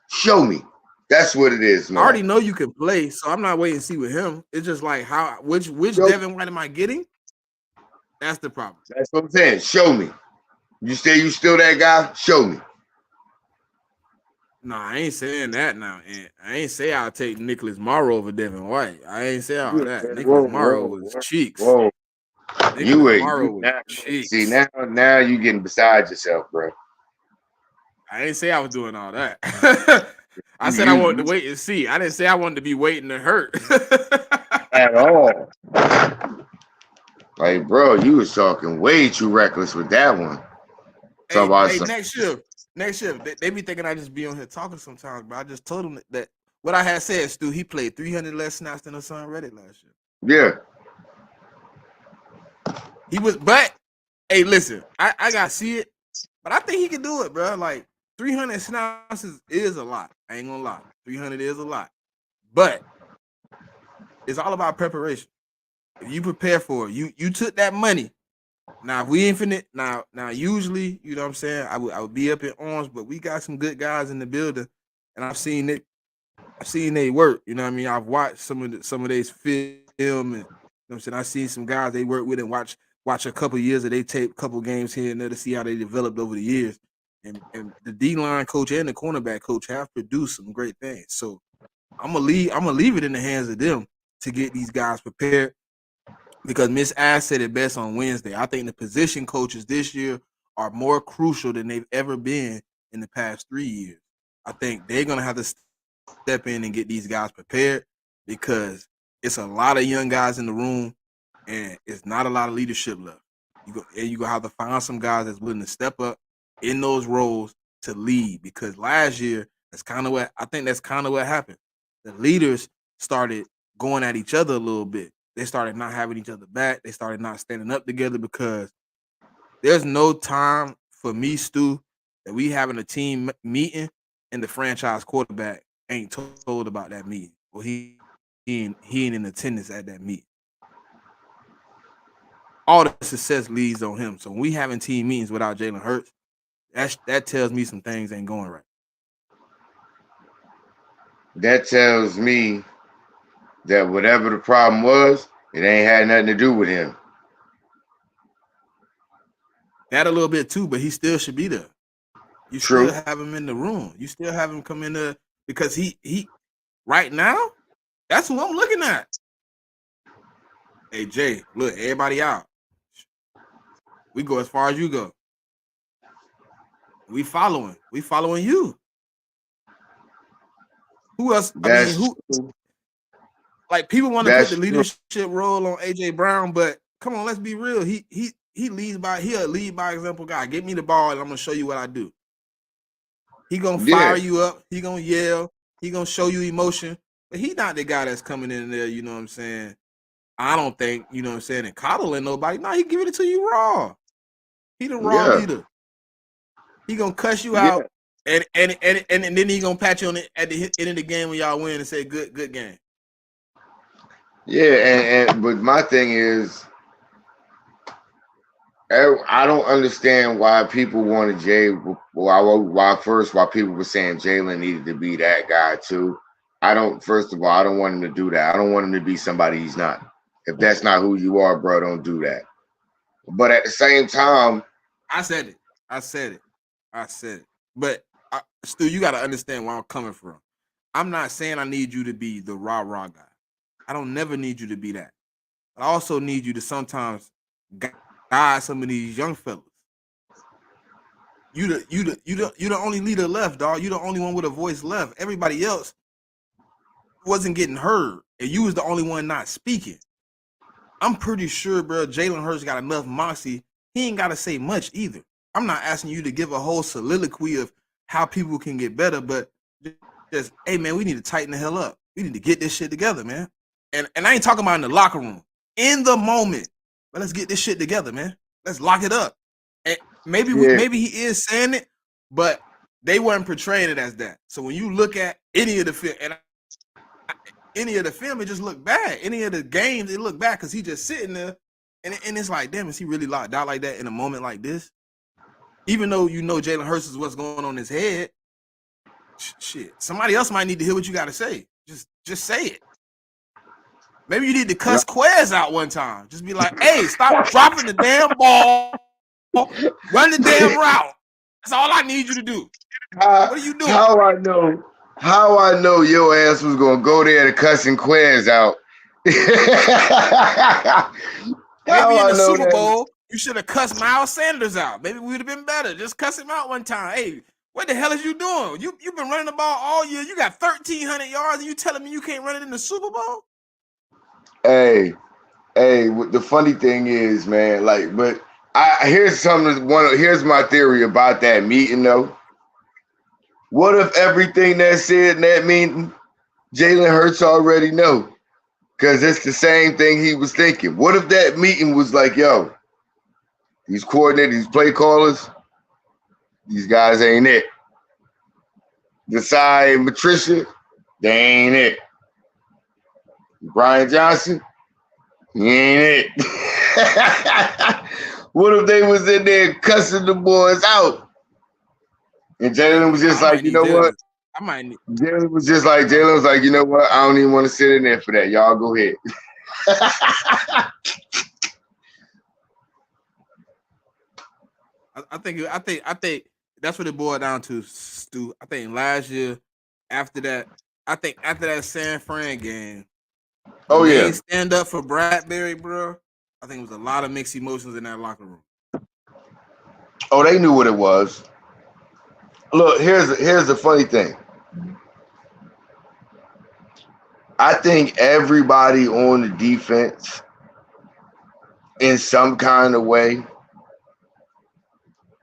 Speaker 4: Show me. That's what it is, man.
Speaker 1: I already know you can play, so I'm not waiting to see with him. It's just like which Devin White am I getting? That's the problem.
Speaker 4: That's what I'm saying. Show me. You say you still that guy? Show me.
Speaker 1: Nah, I ain't saying that now. And I ain't say I'll take Nicholas Morrow over Devin White. I ain't say all that. Nicholas Morrow was cheeks.
Speaker 4: Whoa.
Speaker 1: Cheeks.
Speaker 4: See, now you getting beside yourself, bro.
Speaker 1: I didn't say I was doing all that. I said I wanted to wait and see. I didn't say I wanted to be waiting to hurt.
Speaker 4: At all. Like, bro, you was talking way too reckless with that one.
Speaker 1: Hey, next shift, they be thinking I just be on here talking sometimes, but I just told them that what I had said, Stu, he played 300 less snaps than Hassan Reddick last
Speaker 4: year.
Speaker 1: Yeah. He was, but, hey, listen, I got to see it, but I think he can do it, bro. Like, 300 snaps is a lot. I ain't gonna lie. 300 is a lot. But it's all about preparation. If you prepare for it, you took that money. Now, if we infinite, now usually, you know what I'm saying, I would be up in arms, but we got some good guys in the building, and I've seen they work. You know what I mean? I've watched some of these film, and you know what I'm saying, I've seen some guys they work with and watch a couple years of they tape, couple games here and there to see how they developed over the years. And the D-line coach and the cornerback coach have produced some great things. So I'm gonna leave it in the hands of them to get these guys prepared. Because Miss Ash said it best on Wednesday. I think the position coaches this year are more crucial than they've ever been in the past 3 years. I think they're going to have to step in and get these guys prepared because it's a lot of young guys in the room and it's not a lot of leadership left. You're going to have to find some guys that's willing to step up in those roles to lead because last year, that's kind of what happened. The leaders started going at each other a little bit. They started not having each other back. They started not standing up together because there's no time for me, Stu, that we having a team meeting and the franchise quarterback ain't told about that meeting. Or he ain't in attendance at that meeting. All the success leads on him. So when we having team meetings without Jalen Hurts, that tells me some things ain't going right.
Speaker 4: that tells me that whatever the problem was, it ain't had nothing to do with him.
Speaker 1: That a little bit too, but he still should be there. You still
Speaker 4: True.
Speaker 1: have him in the room. You still have him come in there because he right now, that's who I'm looking at. Hey Jay, look, everybody out. We go as far as you go. We following you. Who else?
Speaker 4: That's
Speaker 1: Who
Speaker 4: true.
Speaker 1: like people want to put
Speaker 4: That's
Speaker 1: the
Speaker 4: true.
Speaker 1: leadership role on AJ Brown, but come on, let's be real. He leads by he a lead by example guy. Give me the ball and I'm gonna show you what I do. He gonna fire
Speaker 4: Yeah.
Speaker 1: you up, he gonna yell, he gonna show you emotion, but he not the guy that's coming in there, you know what I'm saying? I don't think, you know what I'm saying, and coddling nobody. No, he giving it to you raw. He the raw
Speaker 4: Yeah.
Speaker 1: leader. He gonna cuss you
Speaker 4: Yeah.
Speaker 1: out, and then he gonna pat you on at the end of the game when y'all win and say good game.
Speaker 4: Yeah. But my thing is, I don't understand why people wanted Jay. Why people were saying Jalen needed to be that guy too. First of all, I don't want him to do that. I don't want him to be somebody he's not. If that's not who you are, bro, don't do that. But at the same time,
Speaker 1: I said it. But Stu, you got to understand where I'm coming from. I'm not saying I need you to be the rah guy. I don't never need you to be that. But I also need you to sometimes guide some of these young fellas. You the only leader left, dog. You the only one with a voice left. Everybody else wasn't getting heard, and you was the only one not speaking. I'm pretty sure, bro, Jalen Hurts got enough moxie. He ain't got to say much either. I'm not asking you to give a whole soliloquy of how people can get better, but just, hey, man, we need to tighten the hell up. We need to get this shit together, man. And I ain't talking about in the locker room. In the moment. But let's get this shit together, man. Let's lock it up. And maybe he is saying it, but they weren't portraying it as that. So when you look at any of the film, it just looked bad. Any of the games, it looked bad because he just sitting there, and it's like, damn, is he really locked out like that in a moment like this? Even though you know Jalen Hurts is what's going on in his head, shit, somebody else might need to hear what you got to say. Just say it. Maybe you need to cuss Quez out one time. Just be like, hey, stop dropping the damn ball. Run the damn route. That's all I need you to do. What are you doing?
Speaker 4: How I know your ass was gonna go there to cussing Quez out.
Speaker 1: Maybe in the Super Bowl, you should have cussed Miles Sanders out. Maybe we would have been better. Just cuss him out one time. Hey, what the hell is you doing? You've been running the ball all year. You got 1,300 yards, and you telling me you can't run it in the Super Bowl?
Speaker 4: Hey, the funny thing is, man, like, but here's my theory about that meeting though. What if everything that's said in that meeting, Jalen Hurts already know? Because it's the same thing he was thinking. What if that meeting was like, yo, these coordinators, these play callers, these guys ain't it. Desai and Patricia, they ain't it. Brian Johnson, he ain't it. What if they was in there cussing the boys out? And Jalen was just like, you know what? Jalen was like, you know what? I don't even want to sit in there for that. Y'all go ahead.
Speaker 1: I think that's what it boiled down to, Stu. I think last year, after that San Fran game, they stand up for Bradbury, bro. I think it was a lot of mixed emotions in that locker room.
Speaker 4: Oh, they knew what it was. Look, here's the funny thing. I think everybody on the defense, in some kind of way,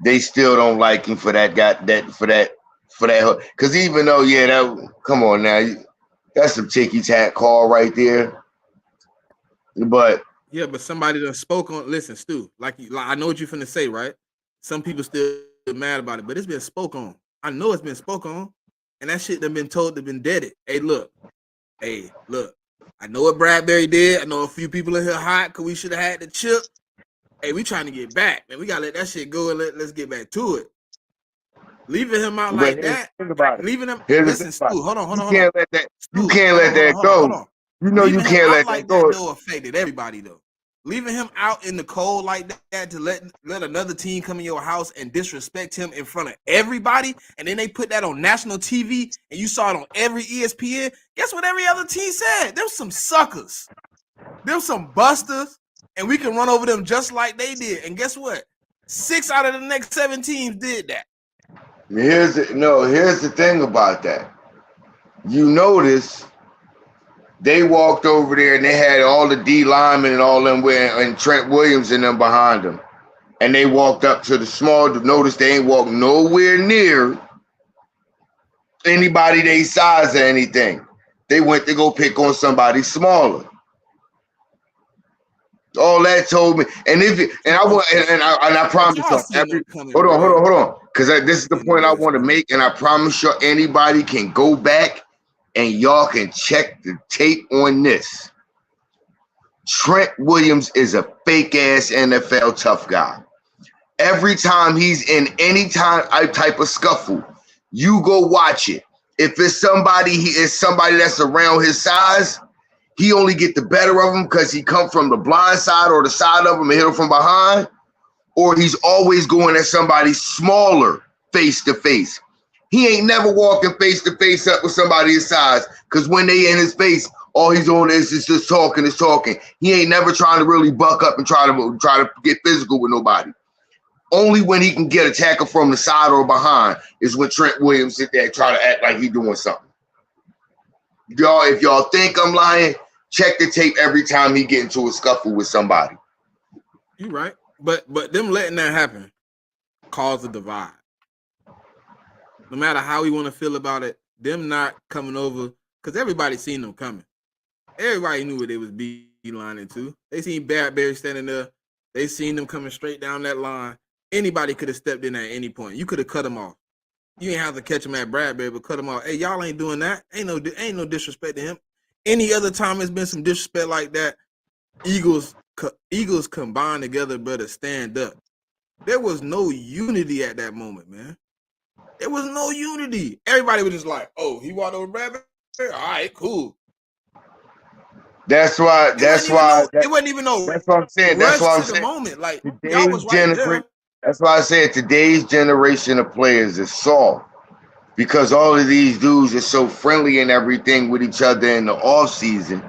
Speaker 4: they still don't like him for that guy, because even though, come on now, that's some ticky-tack call right there. But
Speaker 1: somebody done spoke on. Listen, Stu, like I know what you're finna say, right? Some people still mad about it, but it's been spoke on. I know it's been spoke on, and that shit done been told to been deaded. Hey, look. I know what Bradbury did. I know a few people in here hot because we should have had the chip. Hey, we trying to get back, man. We gotta let that shit go and let's get back to it. Leaving him out
Speaker 4: But
Speaker 1: like
Speaker 4: here's the
Speaker 1: that,
Speaker 4: thing about it.
Speaker 1: leaving him.
Speaker 4: Here's the
Speaker 1: Listen,
Speaker 4: thing about
Speaker 1: Stu, hold on,
Speaker 4: it. You
Speaker 1: hold on.
Speaker 4: can't let that. You
Speaker 1: Stu,
Speaker 4: can't
Speaker 1: hold
Speaker 4: let that
Speaker 1: hold
Speaker 4: go.
Speaker 1: on.
Speaker 4: You know you
Speaker 1: Leaving him
Speaker 4: can't
Speaker 1: out
Speaker 4: let
Speaker 1: like
Speaker 4: that go.
Speaker 1: that though affected everybody though. Leaving him out in the cold like that to let another team come in your house and disrespect him in front of everybody, and then they put that on national TV and you saw it on every ESPN. Guess what every other team said? Them some suckers. Them some busters, and we can run over them just like they did. And guess what? 6 out of the next 7 teams did that.
Speaker 4: Here's the thing about that. You notice they walked over there and they had all the D linemen and all them and Trent Williams and them behind them. And they walked up to the small. Notice they ain't walked nowhere near anybody they size or anything. They went to go pick on somebody smaller. All that told me, and I promise
Speaker 1: Y'all
Speaker 4: you,
Speaker 1: seen them coming,
Speaker 4: hold
Speaker 1: bro.
Speaker 4: on, because this is the point I want to make, and I promise you, anybody can go back and y'all can check the tape on this. Trent Williams is a fake ass NFL tough guy. Every time he's in any type of scuffle, you go watch it. If it's somebody that's around his size, he only get the better of him because he come from the blind side or the side of him and hit him from behind, or he's always going at somebody smaller face to face. He ain't never walking face to face up with somebody his size, because when they in his face, all he's doing is just talking. He ain't never trying to really buck up and try to get physical with nobody. Only when he can get a tackle from the side or behind is when Trent Williams sit there and try to act like he doing something. Y'all, if y'all think I'm lying, check the tape every time he get into a scuffle with somebody.
Speaker 1: You right, but them letting that happen caused a divide. No matter how we want to feel about it, them not coming over, because everybody seen them coming. Everybody knew what they was beelining to. They seen Bradbury standing there. They seen them coming straight down that line. Anybody could have stepped in at any point. You could have cut them off. You ain't have to catch him at Bradbury, but cut him off. Hey, y'all ain't doing that. Ain't no disrespect to him. Any other time it's been some disrespect like that, Eagles combine together, brother, stand up. There was no unity at that moment, man. There was no unity. Everybody was just like, oh, he walked over Bradbury? All right, cool.
Speaker 4: That's why.
Speaker 1: It wasn't even no.
Speaker 4: That's what I'm saying.
Speaker 1: Rush
Speaker 4: That's what I'm
Speaker 1: to the
Speaker 4: saying.
Speaker 1: moment. Like, y'all was right there.
Speaker 4: That's why I said today's generation of players is soft, because all of these dudes are so friendly and everything with each other in the off season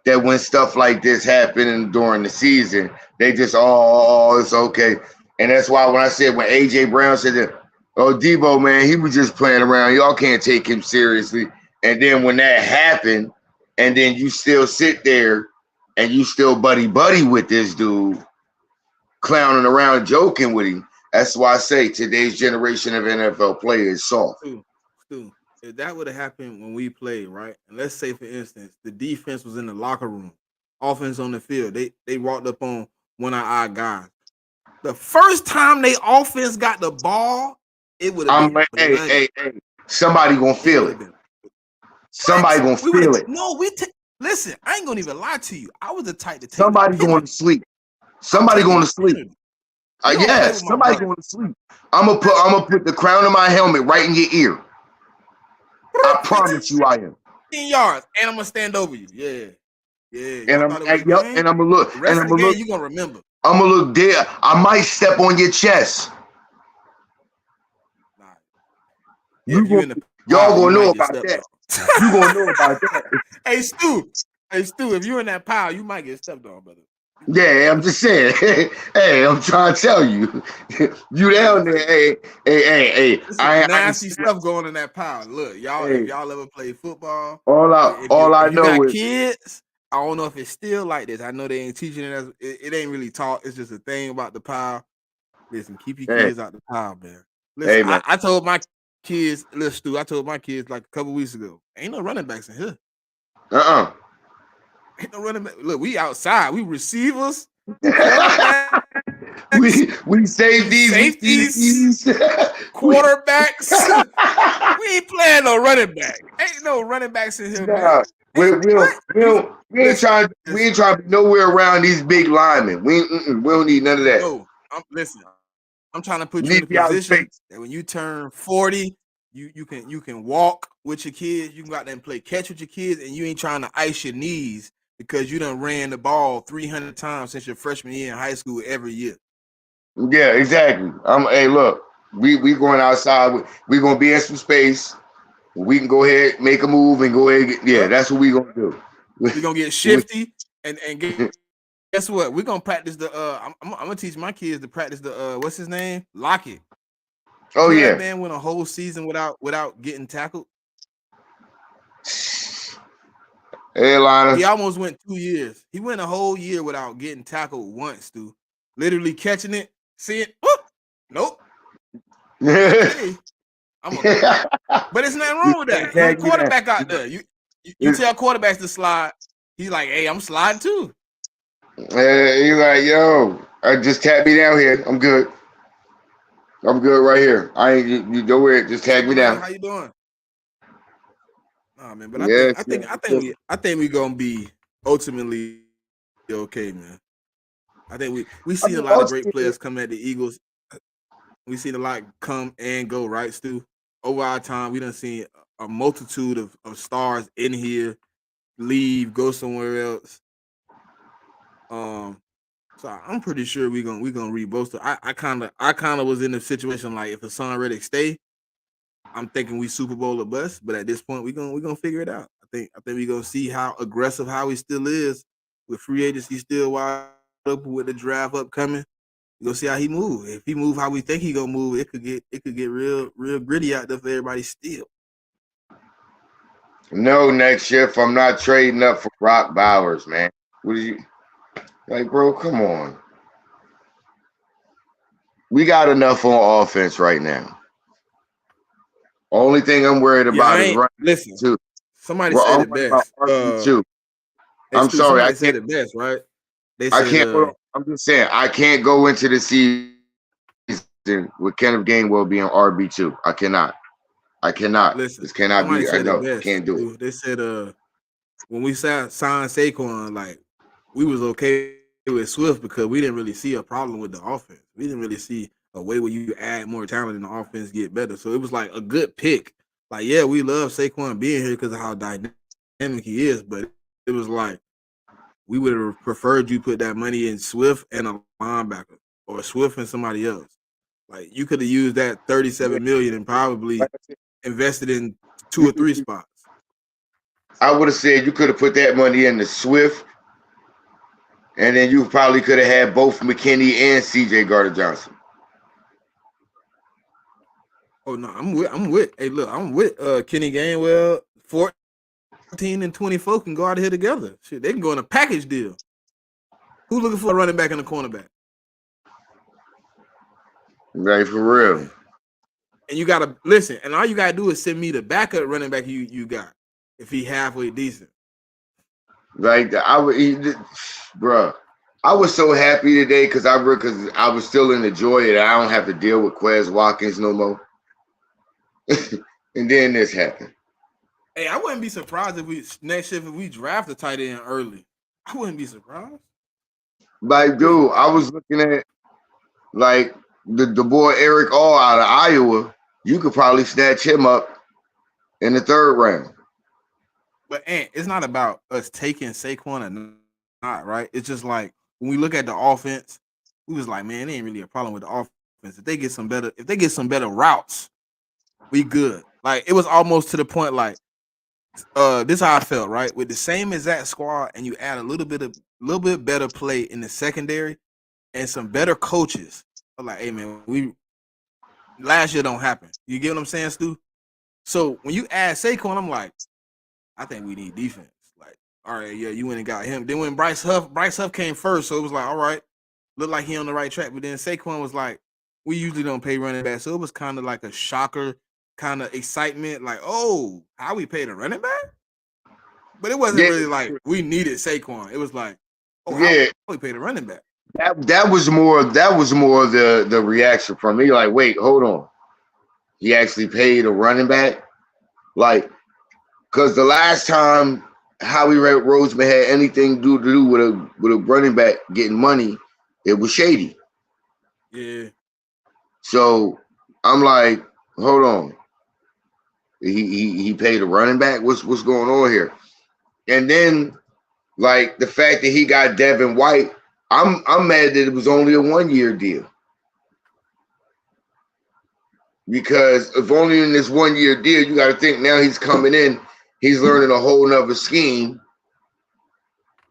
Speaker 4: that when stuff like this happening during the season, they just it's okay. And that's why when I said when AJ Brown said that, oh, Debo, man, he was just playing around. Y'all can't take him seriously. And then when that happened, and then you still sit there and you still buddy with this dude, clowning around, joking with him. That's why I say today's generation of NFL players is soft.
Speaker 1: Stu, if that would have happened when we played, right? And let's say, for instance, the defense was in the locker room, offense on the field. They walked up on one of our guys. The first time they offense got the ball, it would have been.
Speaker 4: Hey, somebody gonna feel it. Somebody gonna feel it.
Speaker 1: No, listen. I ain't gonna even lie to you. I was the type to take
Speaker 4: somebody going to sleep. Somebody going to sleep. Yes, somebody going to sleep. I'm gonna put the crown of my helmet right in your ear. I promise you, I am.
Speaker 1: 10 yards, and I'm gonna stand over you. Yeah.
Speaker 4: And I'm gonna look.
Speaker 1: The rest of the game, you gonna remember.
Speaker 4: I'm gonna look there. I might step on your chest.
Speaker 1: Nah.
Speaker 4: Y'all gonna know about that. You gonna know about that.
Speaker 1: Hey Stu, if you in that pile, you might get stepped on, brother.
Speaker 4: Yeah, I'm just saying. Hey, I'm trying to tell you. You down there. Hey.
Speaker 1: Nasty stuff going in that pile. Look, y'all, if y'all ever play football,
Speaker 4: all I know is
Speaker 1: kids. I don't know if it's still like this. I know they ain't teaching it. It ain't really taught. It's just a thing about the pile. Listen, keep your kids out the pile, man. Listen, man. I told my kids, listen, Stu, I told my kids like a couple weeks ago, ain't no running backs in here. Ain't no running back. Look, we outside. We receivers.
Speaker 4: we safeties.
Speaker 1: Quarterbacks. We ain't playing no running back. Ain't no running backs in here, man.
Speaker 4: We ain't trying to be nowhere around these big linemen. We don't need none of that.
Speaker 1: No, listen. I'm trying to put you in
Speaker 4: Leave
Speaker 1: a
Speaker 4: me out of
Speaker 1: position
Speaker 4: space.
Speaker 1: that when you turn 40, you can walk with your kids. You can go out there and play catch with your kids, and you ain't trying to ice your knees because you done ran the ball 300 times since your freshman year in high school every year.
Speaker 4: Yeah, exactly. Hey, look, we going outside. We gonna be in some space. We can go ahead, make a move, and go ahead. Yeah,
Speaker 1: Yep.
Speaker 4: that's what we gonna do.
Speaker 1: We're gonna get
Speaker 4: We-
Speaker 1: shifty and guess what? We're gonna practice the I'm gonna teach my kids to practice the what's his name? Lockett.
Speaker 4: oh
Speaker 1: You know that
Speaker 4: yeah.
Speaker 1: man went a whole season without getting tackled?
Speaker 4: Hey,
Speaker 1: He
Speaker 4: Lana.
Speaker 1: almost went 2 years. He went a whole year without getting tackled once, dude. Literally catching it, seeing, nope. Okay. But it's nothing wrong with that. No
Speaker 4: Tag me down.
Speaker 1: quarterback out there. You tell quarterbacks to slide. He's like, hey, I'm sliding too.
Speaker 4: He's like, yo, just tag me down here. I'm good. I'm good right here. I ain't you go where. Just
Speaker 1: What's
Speaker 4: tag
Speaker 1: up,
Speaker 4: me
Speaker 1: Amanda?
Speaker 4: down.
Speaker 1: How you doing? Oh man, but
Speaker 4: Yes, yes, yes.
Speaker 1: I think we gonna be ultimately okay, man. I think we
Speaker 4: I
Speaker 1: seen a
Speaker 4: mean,
Speaker 1: lot of great
Speaker 4: ultimately,
Speaker 1: players come at the Eagles. We seen a lot come and go, right, Stu? Over our time, we done seen a multitude of stars in here leave, go somewhere else. So I'm pretty sure we gonna re-bolster. I kind of was in a situation like if Hassan Reddick stay, I'm thinking we Super Bowl or bust. But at this point, we gonna figure it out. I think we gonna see how aggressive how he still is with free agency still wide open with the draft upcoming. We gonna see how he move. If he move how we think he gonna move, it could get real gritty out there for everybody still.
Speaker 4: no next shift. I'm not trading up for Brock Bowers, man. What is you like, bro? Come on. We got enough on offense right now. Only thing I'm worried
Speaker 1: Yeah, I
Speaker 4: about is
Speaker 1: ain't
Speaker 4: running
Speaker 1: listen.
Speaker 4: two.
Speaker 1: Somebody
Speaker 4: Well,
Speaker 1: said
Speaker 4: I'm
Speaker 1: it
Speaker 4: worried about
Speaker 1: best.
Speaker 4: RB2.
Speaker 1: Hey
Speaker 4: I'm
Speaker 1: Stu,
Speaker 4: sorry,
Speaker 1: somebody said it best, right? They
Speaker 4: I
Speaker 1: said,
Speaker 4: can't. Hold on. I'm just saying, I can't go into the season with Kenneth Gainwell being RB2. I cannot. I cannot.
Speaker 1: listen,
Speaker 4: This cannot
Speaker 1: somebody
Speaker 4: be. I
Speaker 1: said it
Speaker 4: know.
Speaker 1: best.
Speaker 4: Can't do it.
Speaker 1: Stu. They said, when we signed Saquon, like we was okay with Swift because we didn't really see a problem with the offense. We didn't really see a way where you add more talent and the offense get better. So it was like a good pick. Like, yeah, we love Saquon being here because of how dynamic he is, but it was like we would have preferred you put that money in Swift and a linebacker or Swift and somebody else. Like you could have used that 37 million and probably invested in 2 or 3 spots.
Speaker 4: I would have said you could have put that money in the Swift, and then you probably could have had both McKinney and CJ Gardner Johnson.
Speaker 1: Oh no, I'm with. Hey, look, I'm with Kenny Gainwell. 14 and 24 can go out of here together. Shit, they can go in a package deal. Who looking for a running back and a cornerback?
Speaker 4: Right, for
Speaker 1: Like,
Speaker 4: real.
Speaker 1: and you gotta listen. And all you gotta do is send me the backup running back you got if he halfway decent.
Speaker 4: Like bruh. I was so happy today because I was still in the joy that I don't have to deal with Quez Watkins no more. And then this happened.
Speaker 1: Hey, I wouldn't be surprised if we draft a tight end early. I wouldn't be surprised.
Speaker 4: Like, dude, I was looking at like the boy Eric All out of Iowa. You could probably snatch him up in the third round.
Speaker 1: But it's not about us taking Saquon or not, right? It's just like when we look at the offense, we was like, man, it ain't really a problem with the offense. If they get some better routes, we good. Like it was almost to the point like this is how I felt, right? With the same exact squad, and you add a little bit better play in the secondary and some better coaches. I'm like, hey man, we last year don't happen. You get what I'm saying, Stu? So when you add Saquon, I'm like, I think we need defense. Like, all right, yeah, you went and got him. Then when Bryce Huff came first, so it was like, all right, looked like he on the right track. But then Saquon was like, we usually don't pay running back, so it was kind of like a shocker, kind of excitement, like, oh, how we paid a running back? But it wasn't
Speaker 4: Yeah,
Speaker 1: really like we needed Saquon. It was like, oh, how
Speaker 4: yeah.
Speaker 1: we paid a running back?
Speaker 4: That was more the reaction from me. Like, wait, hold on. He actually paid a running back? Like, because the last time Howie Roseman had anything to do with a running back getting money, it was shady.
Speaker 1: Yeah.
Speaker 4: So I'm like, hold on. He paid a running back. What's going on here? And then like the fact that he got Devin White, I'm mad that it was only a 1-year deal. Because if only in this 1-year deal, you got to think now he's coming in, he's learning a whole nother scheme,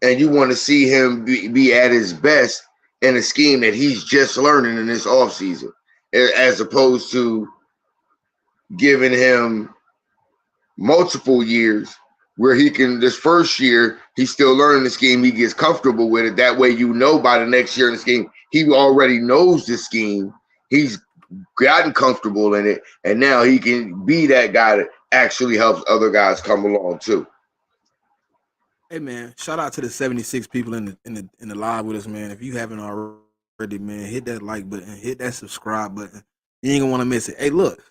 Speaker 4: and you want to see him be at his best in a scheme that he's just learning in this offseason, as opposed to giving him multiple years where he can, this first year, he's still learning the scheme, he gets comfortable with it. That way, you know, by the next year in the scheme, he already knows the scheme. He's gotten comfortable in it, and now he can be that guy that actually helps other guys come along too.
Speaker 1: Hey man, shout out to the 76 people in the live with us, man. If you haven't already, man, hit that like button, hit that subscribe button. You ain't gonna want to miss it. Hey, look,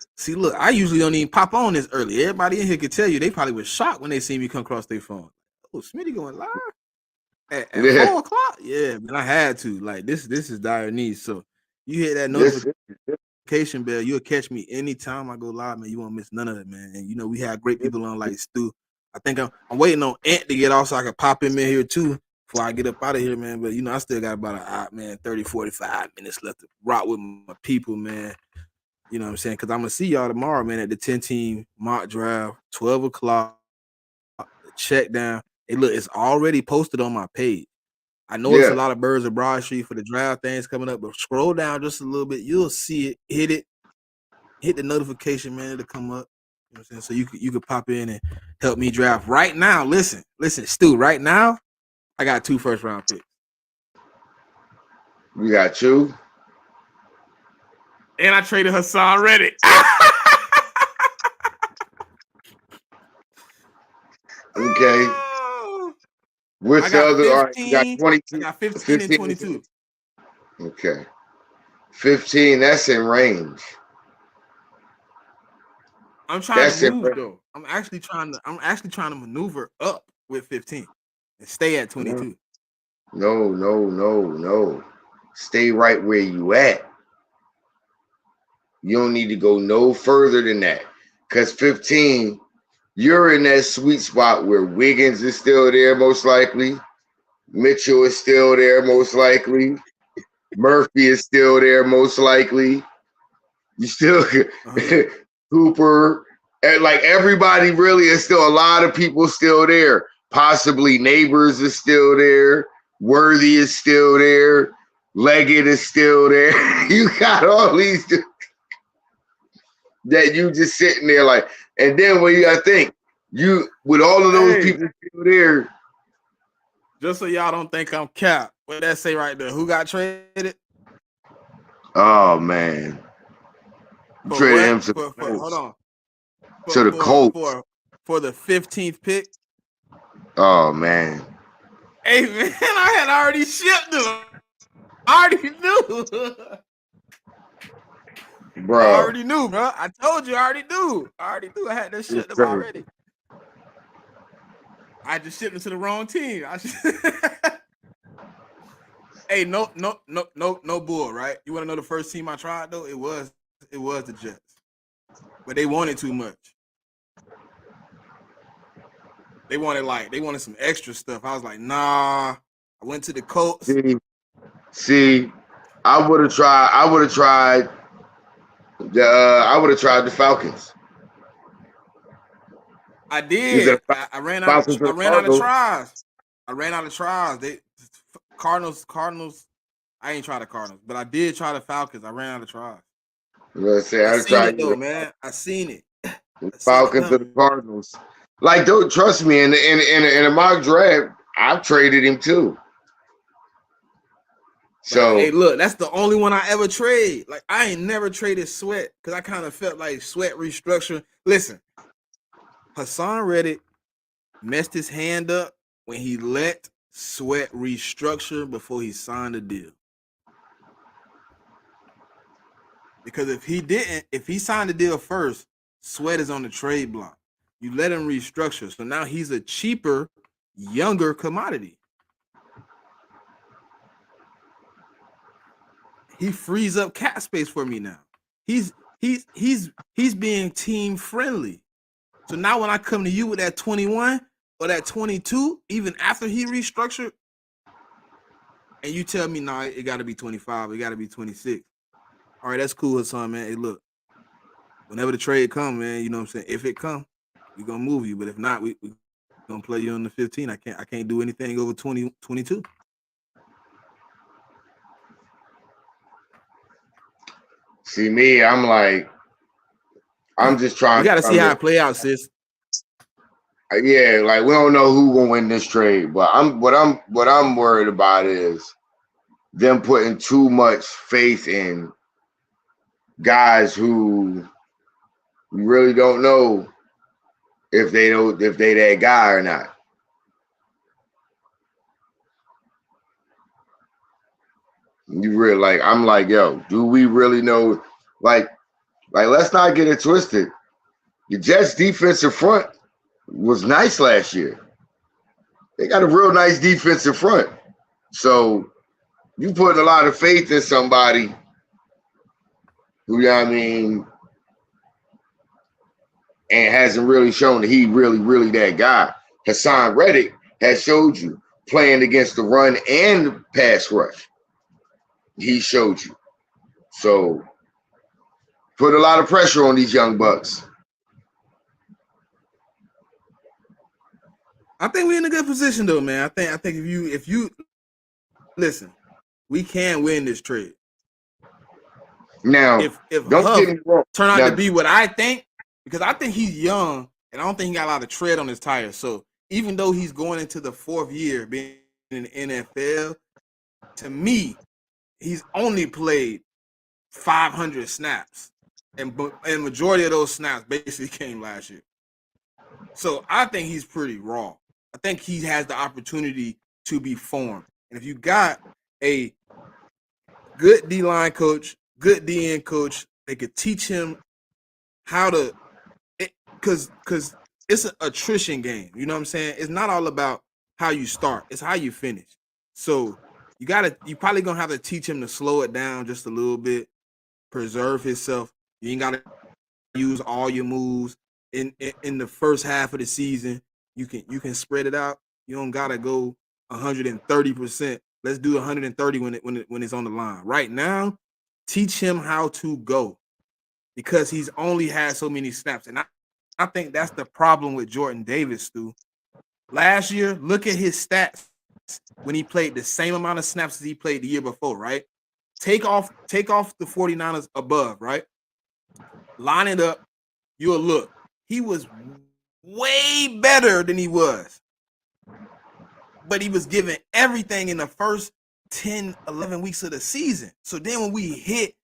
Speaker 1: I usually don't even pop on this early. Everybody in here can tell you they probably was shocked when they see me come across their phone. Oh, Smitty going live at 4:00. Yeah, man, I had to. Like this is dire needs. So you hit that notification bell, you'll catch me anytime I go live, man. You won't miss none of it, man. And you know we have great people on like Stu. I think I'm waiting on Ant to get off so I can pop him in here too before I get up out of here, man. But you know, I still got about 30, 45 minutes left to rock with my people, man. You know what I'm saying? Because I'm gonna see y'all tomorrow, man, at the 10-team mock draft, 12 o'clock. Check down. Hey, look, it's already posted on my page. I know it's a lot of birds of Broad Street for the draft things coming up, but scroll down just a little bit, you'll see it. Hit the notification, man, it'll come up. You know what I'm saying? So you could pop in and help me draft right now. Listen, Stu. Right now, I got 2 first-round picks.
Speaker 4: You got 2,
Speaker 1: and I traded Hassan Reddick.
Speaker 4: Okay. What's the other?
Speaker 1: 15,
Speaker 4: all right, you got 22.
Speaker 1: I got 15 and 22.
Speaker 4: Okay. 15. That's in range.
Speaker 1: I'm trying to move though. I'm actually trying to maneuver up with 15 and stay at 22.
Speaker 4: No. Stay right where you at. You don't need to go no further than that. Because 15, you're in that sweet spot where Wiggins is still there, most likely. Mitchell is still there, most likely. Murphy is still there, most likely. You still Cooper, and like everybody really is still, a lot of people still there. Possibly Neighbors is still there. Worthy is still there. Leggett is still there. You got all these that you just sitting there like, and then when you gotta think, you with all of those people still there.
Speaker 1: Just so y'all don't think I'm capped. What that say right there? Who got traded?
Speaker 4: Oh man. Traded him to
Speaker 1: hold on.
Speaker 4: To the Colts.
Speaker 1: For the 15th pick.
Speaker 4: Oh man.
Speaker 1: Hey man, I had already shipped them. I already knew.
Speaker 4: Bro.
Speaker 1: I already knew, bro. I told you I already knew. I had that shit them already. I just shipped them to the wrong team. Hey, no bull, right? You want to know the first team I tried though? It was the Jets, but they wanted too much. They wanted some extra stuff. I was like, nah. I went to the Colts.
Speaker 4: See, I would have tried the Falcons.
Speaker 1: I did. I ran out of tries. They Cardinals. I ain't tried the Cardinals, but I did try the Falcons. I ran out of tries.
Speaker 4: Let's say
Speaker 1: I seen it though, man. I seen it.
Speaker 4: Falcons to the Cardinals. Like, don't trust me. In a mock draft, I've traded him too. So
Speaker 1: hey, look, that's the only one I ever trade. Like, I ain't never traded Sweat because I kind of felt like Sweat restructuring. Listen, Hassan Reddick messed his hand up when he let Sweat restructure before he signed the deal. Because if he signed the deal first, Sweat is on the trade block. You let him restructure. So now he's a cheaper, younger commodity. He frees up cap space for me now. He's being team friendly. So now when I come to you with that 21 or that 22, even after he restructured, and you tell me, nah, it got to be 25, it got to be 26. All right, that's cool, Hassan, man. Hey, look, whenever the trade come, man, you know what I'm saying? If it come, we gonna move you. But if not, we gonna play you on the 15. I can't do anything over 20, 22.
Speaker 4: See me, I'm like, I'm just trying.
Speaker 1: We got to see how it play out, sis.
Speaker 4: Yeah, like we don't know who gonna win this trade, but what I'm worried about is them putting too much faith in guys who you really don't know if they that guy or not. You really like I'm like, yo, do we really know? Like let's not get it twisted. The Jets defensive front was nice last year. They got a real nice defensive front. So you put a lot of faith in somebody who, you know what I mean, and hasn't really shown that he really that guy. Hassan Reddick has showed you playing against the run and the pass rush. He showed you. So put a lot of pressure on these young bucks.
Speaker 1: I think we're in a good position though, man. I think if you listen, we can win this trade.
Speaker 4: Now,
Speaker 1: if
Speaker 4: don't
Speaker 1: Huff
Speaker 4: get me wrong.
Speaker 1: turn out to be what I think, because I think he's young and I don't think he got a lot of tread on his tires. So even though he's going into the 4th year being in the NFL, to me, he's only played 500 snaps, and majority of those snaps basically came last year. So I think he's pretty raw. I think he has the opportunity to be formed. And if you got a good D-line coach, good DN coach, they could teach him how to, because it's an attrition game. You know what I'm saying? It's not all about how you start. It's how you finish. So you probably going to have to teach him to slow it down just a little bit, preserve himself. You ain't got to use all your moves in the first half of the season. You can spread it out. You don't gotta go 130%. Let's do 130 when it's on the line. Right now, teach him how to go, because he's only had so many snaps. And I think that's the problem with Jordan Davis, Stu. Last year, look at his stats when he played the same amount of snaps as he played the year before, right? Take off the 49ers above, right? Line it up. You'll look. He was way better than he was. But he was given everything in the first 10, 11 weeks of the season. So then when we hit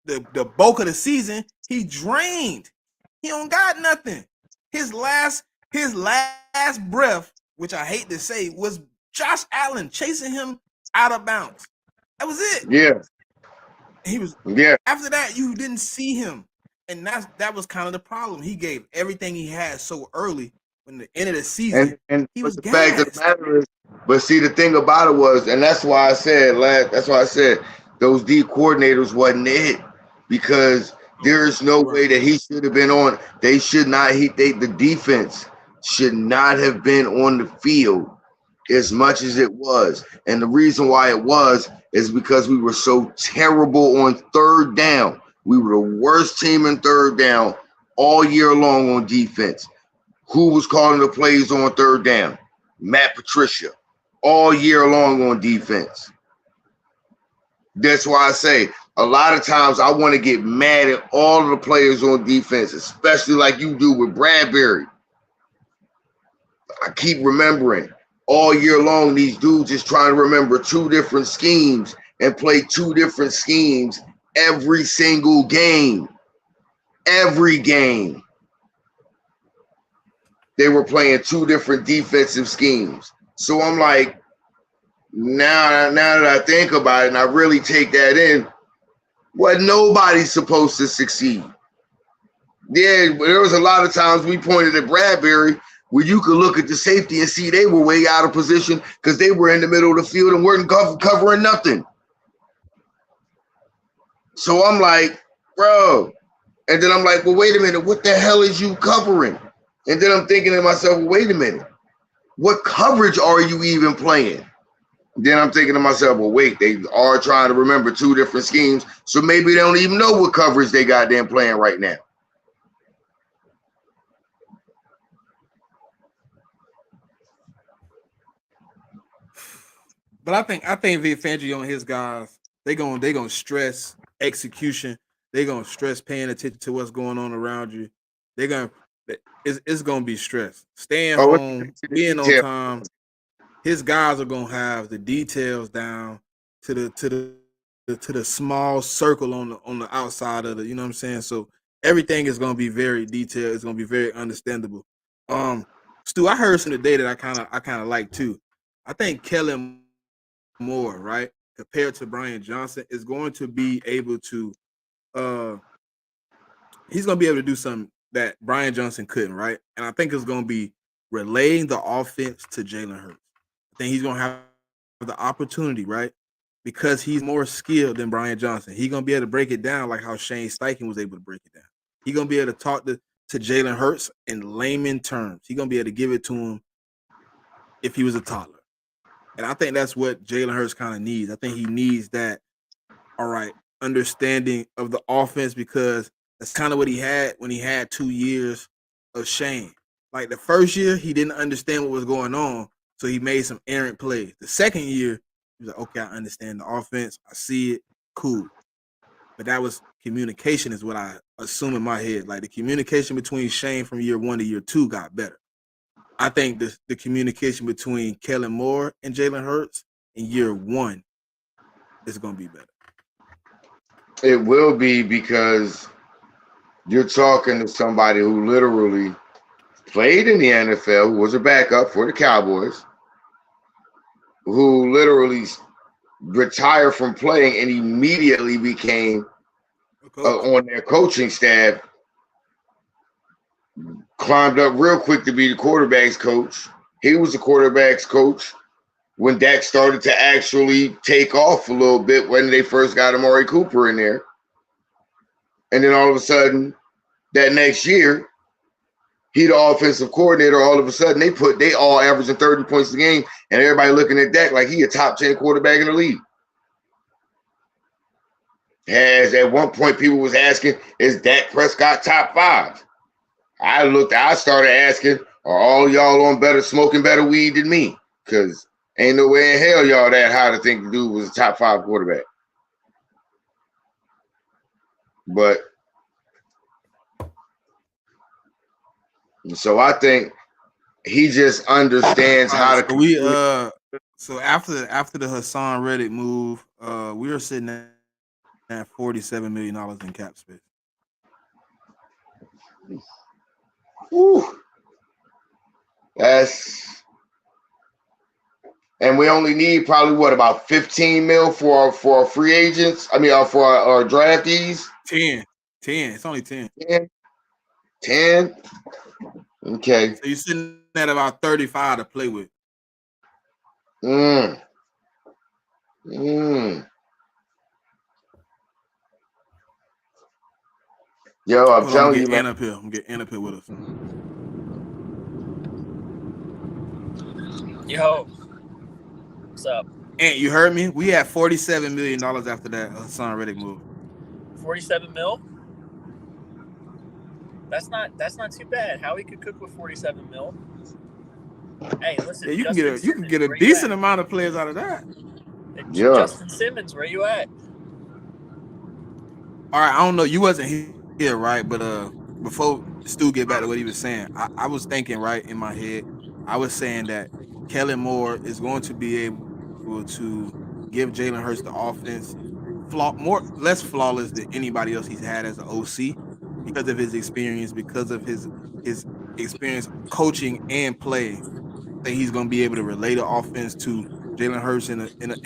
Speaker 1: the bulk of the season, he drained. He don't got nothing. His last breath, which I hate to say, was Josh Allen chasing him out of bounds. That was it.
Speaker 4: Yeah.
Speaker 1: He was.
Speaker 4: Yeah.
Speaker 1: After that, you didn't see him. And that was kind of the problem. He gave everything he had so early. When the end of the season,
Speaker 4: and
Speaker 1: he was
Speaker 4: the
Speaker 1: gassed.
Speaker 4: fact of the matter is, but see, the thing about it was, and that's why I said those D coordinators wasn't it, because there is no way that he should have been on. They should not. The defense should not have been on the field as much as it was, and the reason why it was is because we were so terrible on third down. We were the worst team in third down all year long on defense. Who was calling the plays on third down? Matt Patricia. All year long on defense. That's why I say a lot of times I want to get mad at all of the players on defense, especially like you do with Bradbury. I keep remembering all year long these dudes just trying to remember 2 different schemes and play 2 different schemes every single game. Every game. They were playing 2 different defensive schemes. So I'm like, now that I think about it and I really take that in, nobody's supposed to succeed. Yeah, there was a lot of times we pointed at Bradbury where you could look at the safety and see they were way out of position because they were in the middle of the field and weren't covering nothing. So I'm like, bro. And then I'm like, well, wait a minute, what the hell is you covering? And then I'm thinking to myself, well, wait a minute, what coverage are you even playing? Then I'm thinking to myself, well, wait, they are trying to remember two different schemes, so maybe they don't even know what coverage they goddamn playing right now.
Speaker 1: But I think Vic Fangio and his guys, they gonna stress execution. They gonna stress paying attention to what's going on around you. They're gonna it's gonna be stress. Staying
Speaker 4: Oh,
Speaker 1: home, being on
Speaker 4: detail.
Speaker 1: time. His guys are gonna have the details down to the small circle on the outside of the, you know what I'm saying? So everything is gonna be very detailed. It's gonna be very understandable. Um, Stu, I heard some today that I kinda like too. I think Kellen Moore, right, compared to Brian Johnson, is going to be able to uh he's gonna be able to do something that Brian Johnson couldn't, right? And I think it's gonna be relaying the offense to Jalen Hurts. I think he's gonna have the opportunity, right? Because he's more skilled than Brian Johnson. He's gonna be able to break it down like how Shane Steichen was able to break it down. He's gonna be able to talk to Jalen Hurts in layman terms. He's gonna be able to give it to him if he was a toddler. And I think that's what Jalen Hurts kind of needs. I think he needs that, all right, understanding of the offense, because that's kind of what he had when he had 2 years of Shane. Like the first year, he didn't understand what was going on, so he made some errant plays. The second year, he was like, okay, I understand the offense. I see it. Cool. But that was communication, is what I assume in my head. Like the communication between Shane from year 1 to year 2 got better. I think the communication between Kellen Moore and Jalen Hurts in year 1 is going to be better.
Speaker 4: It will be, because you're talking to somebody who literally played in the NFL, who was a backup for the Cowboys, who literally retired from playing and immediately became on their coaching staff, climbed up real quick to be the quarterback's coach. He was the quarterback's coach when Dak started to actually take off a little bit when they first got Amari Cooper in there. And then all of a sudden, that next year, he the offensive coordinator. All of a sudden, they all averaging 30 points a game, and everybody looking at Dak like he a top 10 quarterback in the league. As at one point, people was asking, is Dak Prescott top 5? I started asking, are all y'all on smoking better weed than me? Because ain't no way in hell y'all that high to think the dude was a top 5 quarterback. But so I think he just understands how to.
Speaker 1: So after the Hassan Reddick move, we are sitting at $47 million in cap space.
Speaker 4: Whew. And we only need probably about 15 mil for our free agents. I mean, for our draftees.
Speaker 1: 10. It's only 10.
Speaker 4: 10. Okay.
Speaker 1: So you're sitting at about 35 to play with.
Speaker 4: Yo, I'm telling you, man.
Speaker 1: I'm getting Ann up here with us.
Speaker 5: Yo, what's up?
Speaker 1: Ant, you heard me? We had $47 million after that Hassan Reddick move.
Speaker 5: 47 mil? That's not too bad. Howie could cook with 47 mil. Hey, listen,
Speaker 1: yeah, you
Speaker 5: Justin
Speaker 1: can get a decent amount of players out of that.
Speaker 4: Yeah.
Speaker 5: Justin Simmons, where you at?
Speaker 1: All right, I don't know. You wasn't here, right? But before Stu get back to what he was saying, I was thinking, right, in my head, I was saying that Kellen Moore is going to be able to give Jalen Hurts the offense less flawless than anybody else he's had as an OC, because of his experience, because of his experience coaching and playing. I think he's going to be able to relay the offense to Jalen Hurts in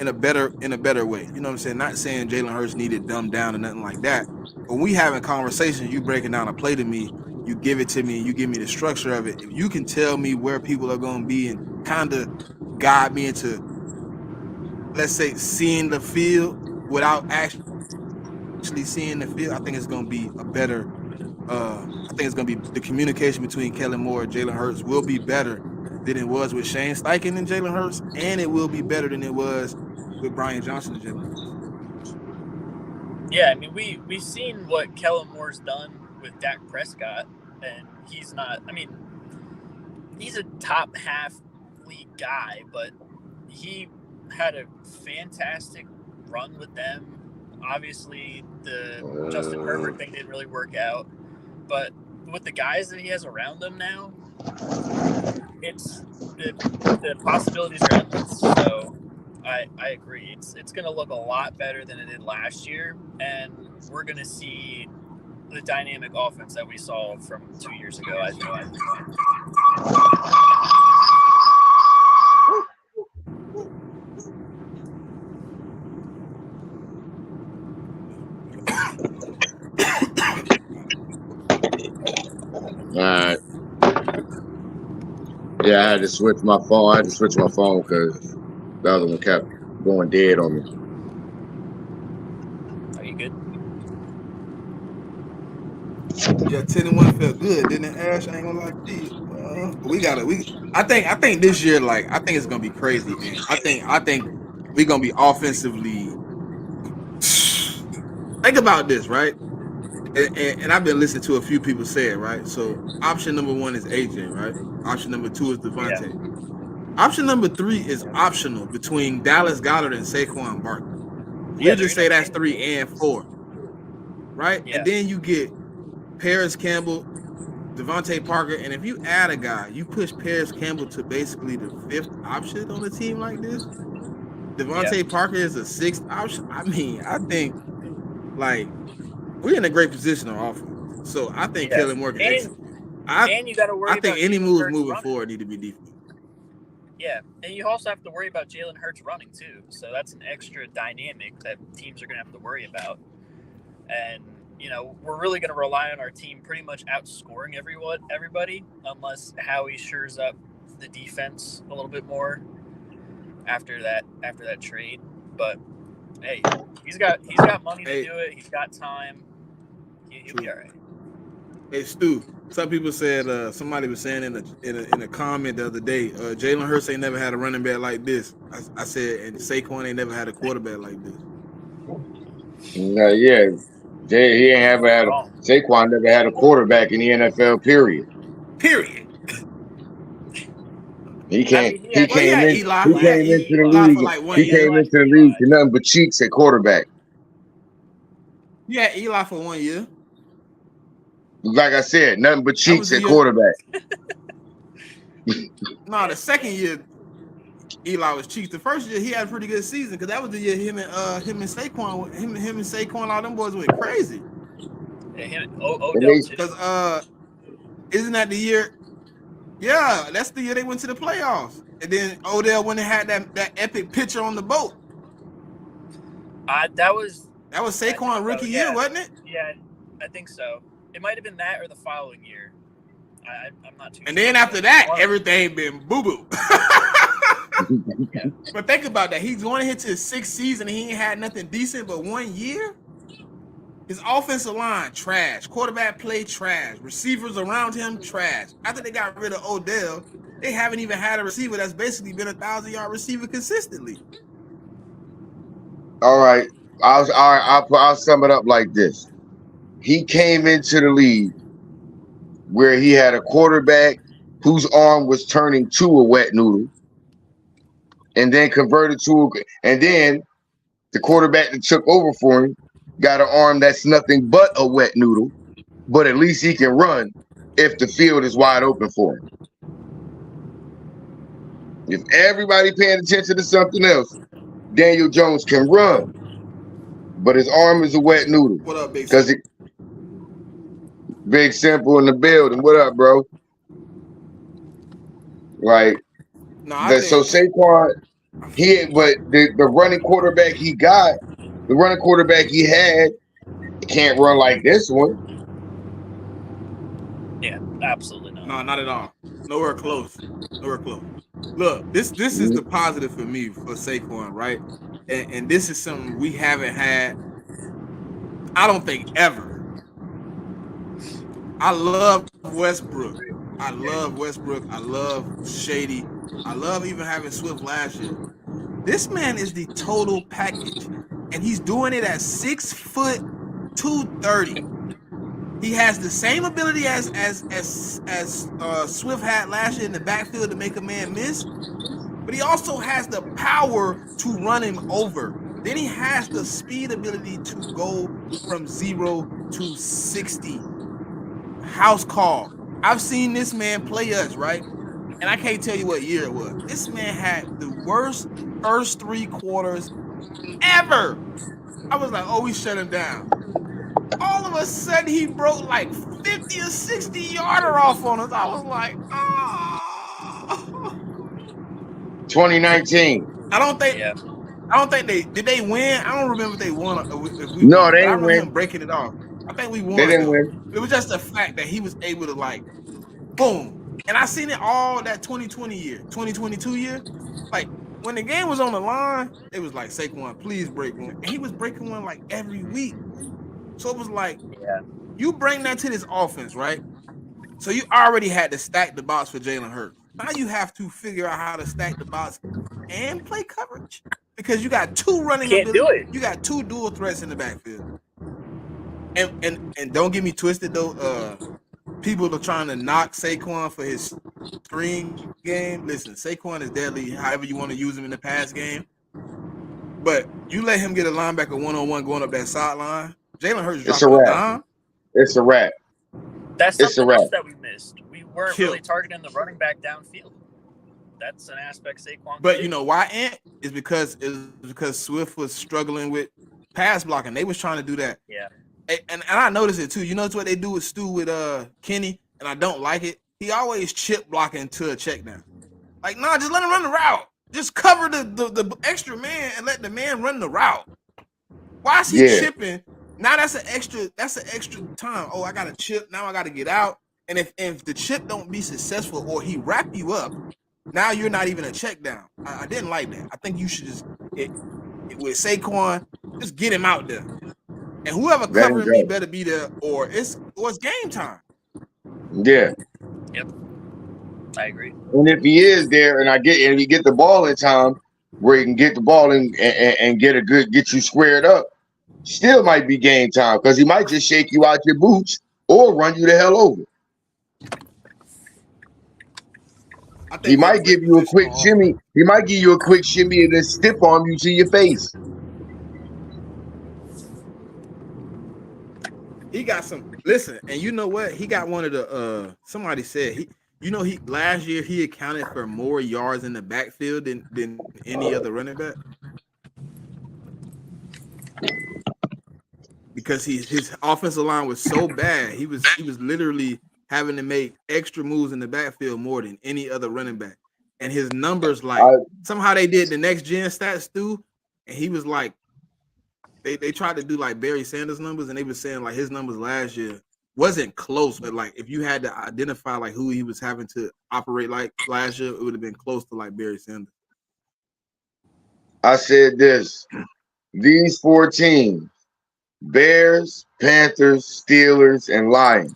Speaker 1: a better way. You know what I'm saying? Not saying Jalen Hurts needed dumbed down or nothing like that. But when we having conversations, you breaking down a play to me, you give it to me, and you give me the structure of it. If you can tell me where people are going to be and kind of guide me into, let's say, seeing the field without actually actually seeing the field, I think it's going to be a better. I think it's going to be the communication between Kellen Moore and Jalen Hurts will be better than it was with Shane Steichen and Jalen Hurts, and it will be better than it was with Brian Johnson and Jalen Hurts.
Speaker 5: Yeah, I mean, we've seen what Kellen Moore's done with Dak Prescott, and he's not. I mean, he's a top half league guy, but he had a fantastic run with them. Obviously, the Justin Herbert thing didn't really work out, but with the guys that he has around him now, it's the possibilities are endless. So I agree. It's going to look a lot better than it did last year, and we're going to see the dynamic offense that we saw from 2 years ago. I think.
Speaker 4: All right. Yeah, I had to switch my phone. I had to switch my phone because the other one kept going dead on me.
Speaker 5: Are you good?
Speaker 1: Yeah, 10-1 felt good, didn't it, Ash? I ain't gonna lie to you. I think this year, I think it's gonna be crazy, and I think we're gonna be offensively. Think about this, right? And I've been listening to a few people say it, right? So option number 1 is AJ, right? Option number 2 is Devontae.
Speaker 5: Yeah.
Speaker 1: Option number 3 is optional between Dallas Goedert and Saquon Barkley.
Speaker 5: Yeah,
Speaker 1: We'll just say that's 3 and 4, right?
Speaker 5: Yeah.
Speaker 1: And then you get Paris Campbell, Devontae Parker, and if you add a guy, you push Paris Campbell to basically the 5th option on a team like this. Devontae Parker is a 6th option. I mean, I think we're in a great position on offense. So I think Kellen Moore can execute.
Speaker 5: And you got to worry
Speaker 1: I think
Speaker 5: about
Speaker 1: any
Speaker 5: Jalen
Speaker 1: moves
Speaker 5: Hurts
Speaker 1: moving
Speaker 5: running.
Speaker 1: forward need to be defense.
Speaker 5: Yeah, and you also have to worry about Jalen Hurts running too. So that's an extra dynamic that teams are going to have to worry about. And we're really going to rely on our team pretty much outscoring everybody, unless Howie shores up the defense a little bit more after that trade. But hey, he's got money to do it. He's got time. He'll be all right.
Speaker 1: Hey Stu, some people said somebody was saying in a comment the other day, Jalen Hurts ain't never had a running back like this. I said, and Saquon ain't never had a quarterback like this.
Speaker 4: Yeah, he ain't ever had Saquon never had a quarterback in the NFL. Period. He came into the league. He came into the league to nothing but cheeks at quarterback.
Speaker 1: Yeah, Eli for 1 year.
Speaker 4: Like I said, nothing but cheeks at quarterback.
Speaker 1: No, the second year Eli was cheeks. The first year he had a pretty good season because that was the year him and Saquon, all them boys went crazy.
Speaker 5: Yeah, Odell too.
Speaker 1: Because isn't that the year? Yeah, that's the year they went to the playoffs. And then Odell went and had that epic picture on the boat.
Speaker 5: That was
Speaker 1: Saquon rookie year, wasn't it?
Speaker 5: Yeah, I think so. It might have been that or the following year. I'm not too sure.
Speaker 1: And then after that, everything been boo-boo. But think about that. He's going to hit to his 6th season and he ain't had nothing decent but 1 year. His offensive line, trash. Quarterback play, trash. Receivers around him, trash. After they got rid of Odell, they haven't even had a receiver that's basically been a 1,000-yard receiver consistently.
Speaker 4: All right. I'll sum it up like this. He came into the league where he had a quarterback whose arm was turning to a wet noodle, and then and then the quarterback that took over for him got an arm that's nothing but a wet noodle, but at least he can run if the field is wide open for him. If everybody paying attention to something else, Daniel Jones can run, but his arm is a wet noodle.
Speaker 1: What up, Big
Speaker 4: Simple? Big Simple in the building. What up, bro? Like, so Saquon, but the running quarterback he got, the running quarterback he had, can't run like this one.
Speaker 5: Yeah, absolutely not.
Speaker 1: No, not at all. Nowhere close. Look, this is the positive for me for Saquon, right? And this is something we haven't had. I don't think ever. I love Westbrook. I love Westbrook. I love Shady. I love even having Swift last year. This man is the total package, and he's doing it at 6'230". He has the same ability as Swift had last year in the backfield to make a man miss, but he also has the power to run him over. Then he has the speed ability to go from 0 to 60. House call. I've seen this man play us, right? And I can't tell you what year it was. This man had the worst first 3 quarters ever. I was like, oh, we shut him down. All of a sudden, he broke like 50 or 60 yarder off on us. I was like, oh.
Speaker 4: 2019.
Speaker 1: I don't think they did. They win. I don't remember if they won or if we
Speaker 4: No,
Speaker 1: won,
Speaker 4: they
Speaker 1: but I
Speaker 4: didn't
Speaker 1: remember him
Speaker 4: win.
Speaker 1: breaking it off. I think we
Speaker 4: They
Speaker 1: won
Speaker 4: didn't
Speaker 1: though.
Speaker 4: win.
Speaker 1: It was just the fact that he was able to like, boom. And I seen it all that 2020 year, 2022 year. Like when the game was on the line, it was like Saquon, please break one, and he was breaking one like every week. So it was like, you bring that to this offense, right? So you already had to stack the box for Jalen Hurts. Now you have to figure out how to stack the box and play coverage because you got 2 running
Speaker 5: Can't do
Speaker 1: ability.
Speaker 5: it.
Speaker 1: You got 2 dual threats in the backfield. And don't get me twisted though. People are trying to knock Saquon for his screen game. Listen, Saquon is deadly. However you want to use him in the pass game, but you let him get a linebacker 1-on-1 going up that sideline. Jalen Hurts
Speaker 4: It's a
Speaker 1: dropping a
Speaker 4: wrap.
Speaker 1: dime.
Speaker 4: It's a wrap.
Speaker 5: That's
Speaker 4: It's a
Speaker 5: something
Speaker 4: wrap.
Speaker 5: else that we missed. We weren't
Speaker 1: Kill.
Speaker 5: really targeting the running back downfield. That's an aspect Saquon.
Speaker 1: But you know why, Ant? Is because Swift was struggling with pass blocking. They was trying to do that.
Speaker 5: Yeah.
Speaker 1: And I noticed it too. You notice what they do with Stu with Kenny, and I don't like it. He always chip blocking to a check down. Like, nah, just let him run the route. Just cover the extra man and let the man run the route. Why is he chipping? Now that's an extra time. Oh, I gotta chip. Now I gotta get out. And if the chip don't be successful or he wrap you up, now you're not even a check down. I didn't like that. I think you should just with Saquon, just get him out there. And whoever covering me better be there, or it's game time.
Speaker 4: Yeah.
Speaker 5: Yep. I agree.
Speaker 4: And if he is there, and he get the ball in time, where he can get the ball and get you squared up, still might be game time because he might just shake you out your boots or run you the hell over. He might give you a quick shimmy. He might give you a quick shimmy and then stiff arm you to your face.
Speaker 1: He got some. Listen, and you know what? He got one of the. Somebody said he last year he accounted for more yards in the backfield than any other running back. Because his offensive line was so bad, he was literally having to make extra moves in the backfield more than any other running back. And his numbers, somehow they did the next gen stats too, and he was like, they tried to do like Barry Sanders numbers, and they were saying like his numbers last year wasn't close, but like if you had to identify like who he was having to operate like last year, it would have been close to like Barry Sanders.
Speaker 4: I said this: these 4 teams, Bears, Panthers, Steelers, and Lions.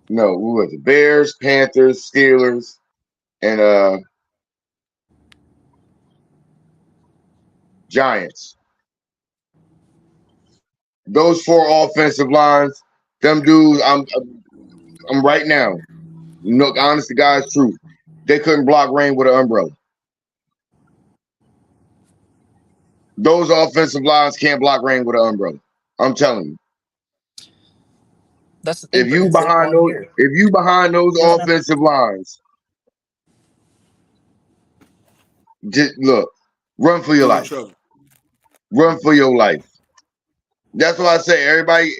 Speaker 4: No, who was it? Bears, Panthers, Steelers, and Giants. Those 4 offensive lines, them dudes, I'm right now. You know, honest to God's truth, they couldn't block rain with an umbrella. Those offensive lines can't block rain with an umbrella. I'm telling you.
Speaker 5: That's the thing.
Speaker 4: If you behind those offensive lines, just look, run for your life. Run for your life. That's what I say. Everybody.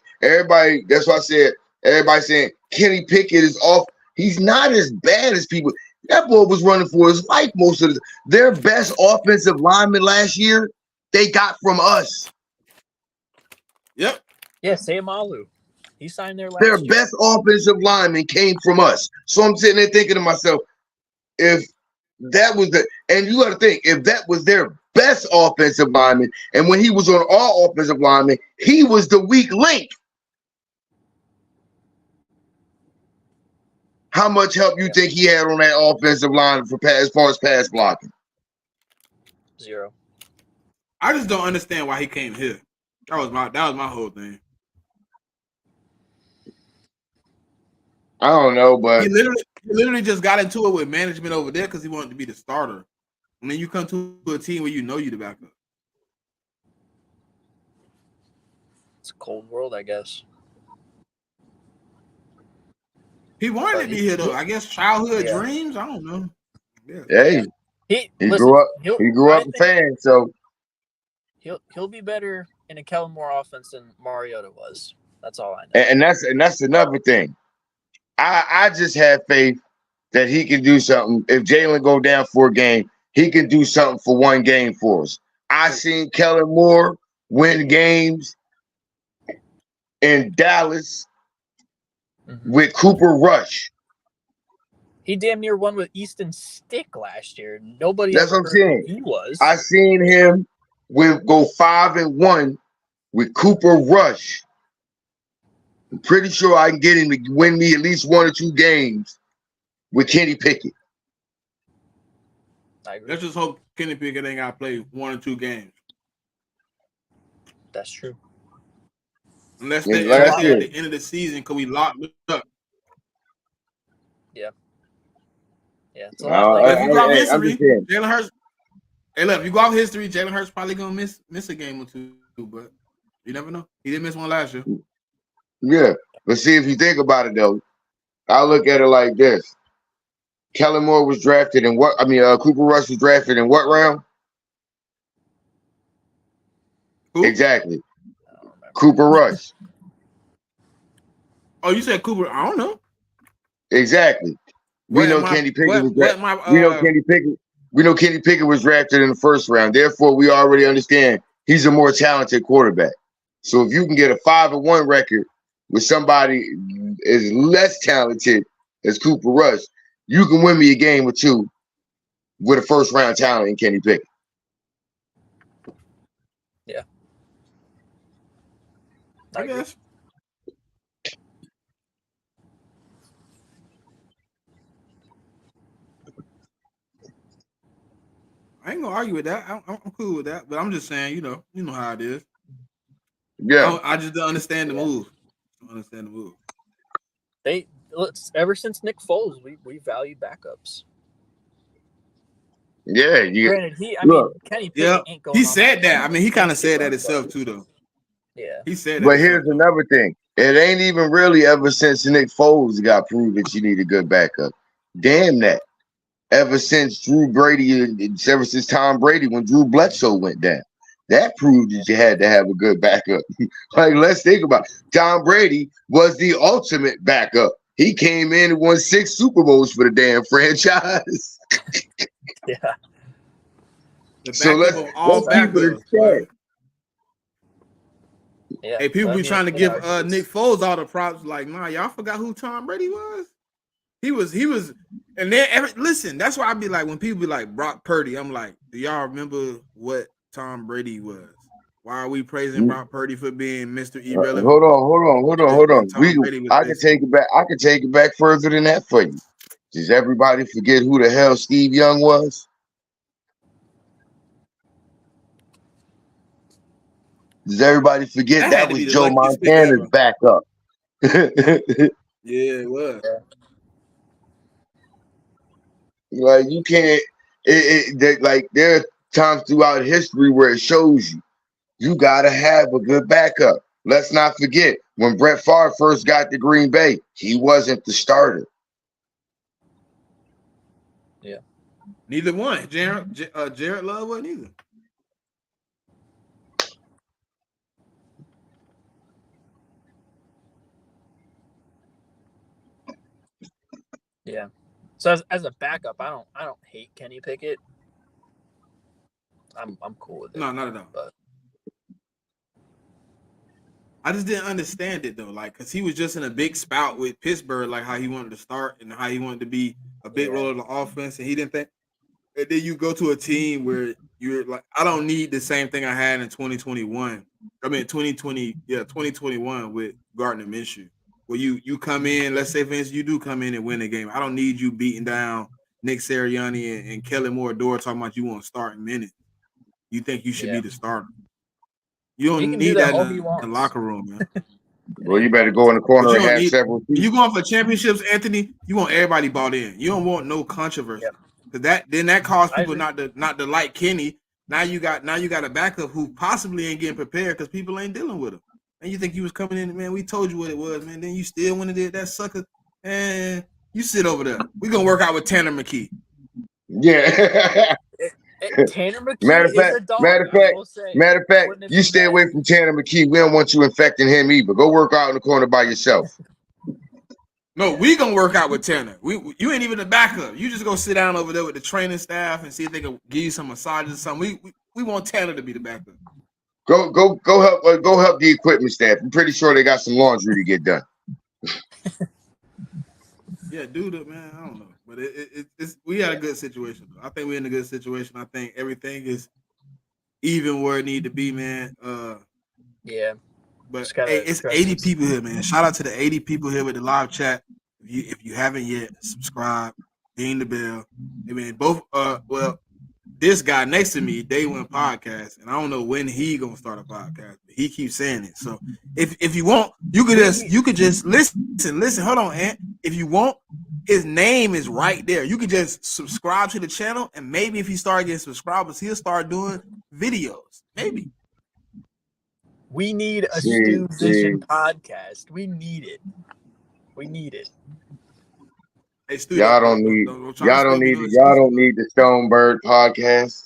Speaker 4: That's what I said. Everybody saying Kenny Pickett is off. He's not as bad as people. That boy was running for his life most of their best offensive lineman last year. They got from us.
Speaker 1: Yep.
Speaker 5: Yeah, Sayamalu. He signed there last
Speaker 4: year.
Speaker 5: Their
Speaker 4: best offensive lineman came from us. So I'm sitting there thinking to myself, if that was and you got to think, if that was their best offensive linemen. And when he was on all offensive linemen, he was the weak link. How much help you think he had on that offensive line for as far as pass blocking?
Speaker 5: 0.
Speaker 1: I just don't understand why he came here. That was my whole thing.
Speaker 4: I don't know, but
Speaker 1: He literally just got into it with management over there because he wanted to be the starter. And then you come to a team where you know you the backup.
Speaker 5: It's a cold world, I guess.
Speaker 1: He wanted to be here though. I guess childhood dreams. I don't know. Yeah.
Speaker 4: Hey,
Speaker 5: He
Speaker 4: grew up. He grew up a fan, so
Speaker 5: he'll be better in a Kellen Moore offense than Mariota was. That's all I know.
Speaker 4: and that's another thing. I just have faith that he can do something. If Jalen go down for a game, he can do something for one game for us. I seen Kellen Moore win games in Dallas with Cooper Rush.
Speaker 5: He damn near won with Easton Stick last year. Nobody
Speaker 4: That's
Speaker 5: ever
Speaker 4: what I'm saying.
Speaker 5: He was.
Speaker 4: I seen him go 5-1 with Cooper Rush. I'm pretty sure I can get him to win me at least 1 or 2 games with Kenny Pickett.
Speaker 5: I agree.
Speaker 1: Let's just hope Kenny Pickett ain't got to play 1 or 2 games.
Speaker 5: That's true.
Speaker 1: Unless they at the end of the season because we locked up.
Speaker 5: Yeah. Yeah. It's a lot
Speaker 1: if you go off history, Jalen Hurts. Hey, look, if you go off history, Jalen Hurts probably gonna miss a game or 2, but you never know. He didn't miss one last year.
Speaker 4: Yeah, but see, if you think about it though, I look at it like this: Kellen Moore was drafted in what? I mean, Cooper Rush was drafted in what round?
Speaker 1: Who?
Speaker 4: Exactly, Cooper Rush.
Speaker 1: Oh, you said Cooper? I don't know.
Speaker 4: Exactly. We know Kenny Pickett was drafted. We know Kenny Pickett was drafted in the first round. Therefore, we already understand he's a more talented quarterback. So if you can get a 5-1 record with somebody as less talented as Cooper Rush, you can win me a game or 2 with a first round talent in Kenny Pickett.
Speaker 5: Yeah.
Speaker 1: I guess. I ain't gonna argue with that. I'm cool with that, but I'm just saying, you know how it is.
Speaker 4: Yeah,
Speaker 1: I just don't understand the move.
Speaker 5: Ever since Nick Foles, we value backups.
Speaker 4: Yeah,
Speaker 5: Granted, Kenny Pickett ain't going.
Speaker 1: He said that. I mean, he kind of said that himself too, though.
Speaker 5: Yeah,
Speaker 1: he said that.
Speaker 4: But here's another thing: it ain't even really ever since Nick Foles got proved that you need a good backup. Damn that! Ever since Tom Brady, when Drew Bledsoe went down, that proved that you had to have a good backup. Like, let's think about it. Tom Brady was the ultimate backup. He came in and won 6 Super Bowls for the damn franchise.
Speaker 5: Yeah.
Speaker 4: So let's keep it straight.
Speaker 5: Yeah.
Speaker 1: Hey, people be trying to give Nick Foles all the props. Like, nah, y'all forgot who Tom Brady was. He was, and then listen. That's why I be like, when people be like Brock Purdy, I'm like, do y'all remember what Tom Brady was? Why are we praising Brock Purdy for being Mr. Irrelevant?
Speaker 4: Hold on. I can take it back. I can take it back further than that for you. Does everybody forget who the hell Steve Young was? Does everybody forget that was Joe Montana's backup?
Speaker 1: Yeah, it was.
Speaker 4: Like, you can't. Like, there are times throughout history where it shows you gotta have a good backup. Let's not forget when Brett Favre first got to Green Bay, he wasn't the starter.
Speaker 5: Yeah.
Speaker 1: Neither one. Jared Love wasn't either.
Speaker 5: Yeah. So as a backup, I don't hate Kenny Pickett. I'm cool with it.
Speaker 1: No, not at all.
Speaker 5: But
Speaker 1: I just didn't understand it though, like, cause he was just in a big spout with Pittsburgh, like how he wanted to start and how he wanted to be a big role in the offense, and he didn't think And then you go to a team where you're like, I don't need the same thing I had in 2021. I mean 2021 with Gardner Minshew. Where you come in, let's say for instance, you do come in and win a game. I don't need you beating down Nick Sirianni and Kelly Moore talking about you want to start in minutes. You think you should be the starter. You
Speaker 5: He
Speaker 1: don't
Speaker 5: can do
Speaker 1: need
Speaker 5: that
Speaker 1: that
Speaker 5: all
Speaker 1: in
Speaker 5: he
Speaker 1: the
Speaker 5: wants.
Speaker 1: locker room, man.
Speaker 4: Well, you better go in the
Speaker 1: But
Speaker 4: corner
Speaker 1: you
Speaker 4: and
Speaker 1: don't
Speaker 4: have
Speaker 1: need
Speaker 4: several
Speaker 1: if you
Speaker 4: seats.
Speaker 1: going for championships, Anthony, you want everybody bought in. You don't want no controversy.
Speaker 5: Yep.
Speaker 1: Because that caused
Speaker 5: I
Speaker 1: people
Speaker 5: agree.
Speaker 1: not to like Kenny. Now you got a backup who possibly ain't getting prepared because people ain't dealing with him. And you think you was coming in, man, we told you what it was, man. Then you still went and did that sucker. And you sit over there. We're gonna work out with Tanner McKee.
Speaker 4: Yeah.
Speaker 5: Tanner
Speaker 4: Matter
Speaker 5: McKee
Speaker 4: of
Speaker 5: is
Speaker 4: fact,
Speaker 5: a dog. I will say. Wouldn't it
Speaker 4: you
Speaker 5: be
Speaker 4: stay
Speaker 5: bad?
Speaker 4: away from Tanner McKee. We don't want you infecting him either. Go work out in the corner by yourself.
Speaker 1: No, we gonna work out with Tanner. You ain't even the backup. You just go sit down over there with the training staff and see if they can give you some massages or something. We want Tanner to be the backup.
Speaker 4: Go help the equipment staff. I'm pretty sure they got some laundry to get done.
Speaker 1: Yeah, dude, man, I don't know, but it's we got a good situation. I think we're in a good situation. I think everything is even where it need to be, man.
Speaker 5: Yeah.
Speaker 1: But
Speaker 5: Just gotta
Speaker 1: hey, it's
Speaker 5: trust
Speaker 1: 80
Speaker 5: us.
Speaker 1: people here, man. Shout out to the 80 people here with the live chat. If you haven't yet, subscribe, ding the bell. I mean, both well, this guy next to me, Day One Podcast, and I don't know when he gonna start a podcast, but he keeps saying it. So if you want, you could just listen. Hold on, Ant. If you want, his name is right there. You could just subscribe to the channel, and maybe if he start getting subscribers, he'll start doing videos. Maybe.
Speaker 5: We need a
Speaker 4: See,
Speaker 5: Stu Vision podcast. We need it.
Speaker 1: Hey, Stu,
Speaker 4: y'all don't need
Speaker 1: try to steal me no
Speaker 4: y'all
Speaker 1: excuses,
Speaker 4: don't
Speaker 1: bro.
Speaker 4: need the Stonebird podcast.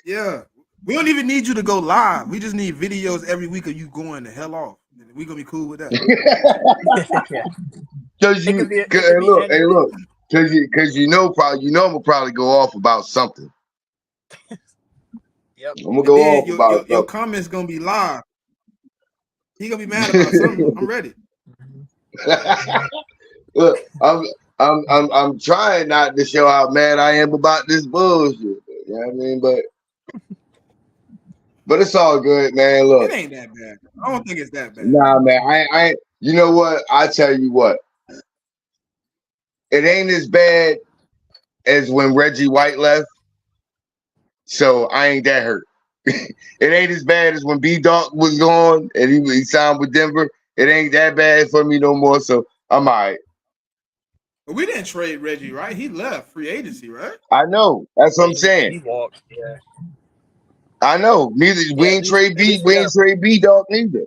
Speaker 1: Yeah. We don't even need you to go live. We just need videos every week of you going the hell off. We gonna be cool with that.
Speaker 5: Yeah.
Speaker 4: Cause
Speaker 5: It could be
Speaker 4: hey
Speaker 5: anything.
Speaker 4: look, cause you know I'm gonna probably go off about something.
Speaker 5: Yep.
Speaker 4: I'm gonna
Speaker 1: And
Speaker 4: go
Speaker 1: then
Speaker 4: off about
Speaker 1: your
Speaker 4: something.
Speaker 1: comments gonna be live. He gonna be mad about something. I'm ready.
Speaker 4: Look, I'm trying not to show how mad I am about this bullshit. You know what I mean? But it's all good, man.
Speaker 1: It
Speaker 4: Look,
Speaker 1: ain't that bad. I don't think it's that bad.
Speaker 4: nah, man. I you know what? I tell you what, it ain't as bad as when Reggie White left. So I ain't that hurt. It ain't as bad as when B Dog was gone and he signed with Denver. It ain't that bad for me no more. So I'm all right.
Speaker 1: But we didn't trade Reggie, right? He left free agency, right?
Speaker 4: I know. That's what I'm saying.
Speaker 5: He walked. Yeah.
Speaker 4: I know. Neither we
Speaker 5: Yeah.
Speaker 4: ain't trade
Speaker 5: At least
Speaker 4: We
Speaker 5: we got
Speaker 4: ain't trade B Dog neither.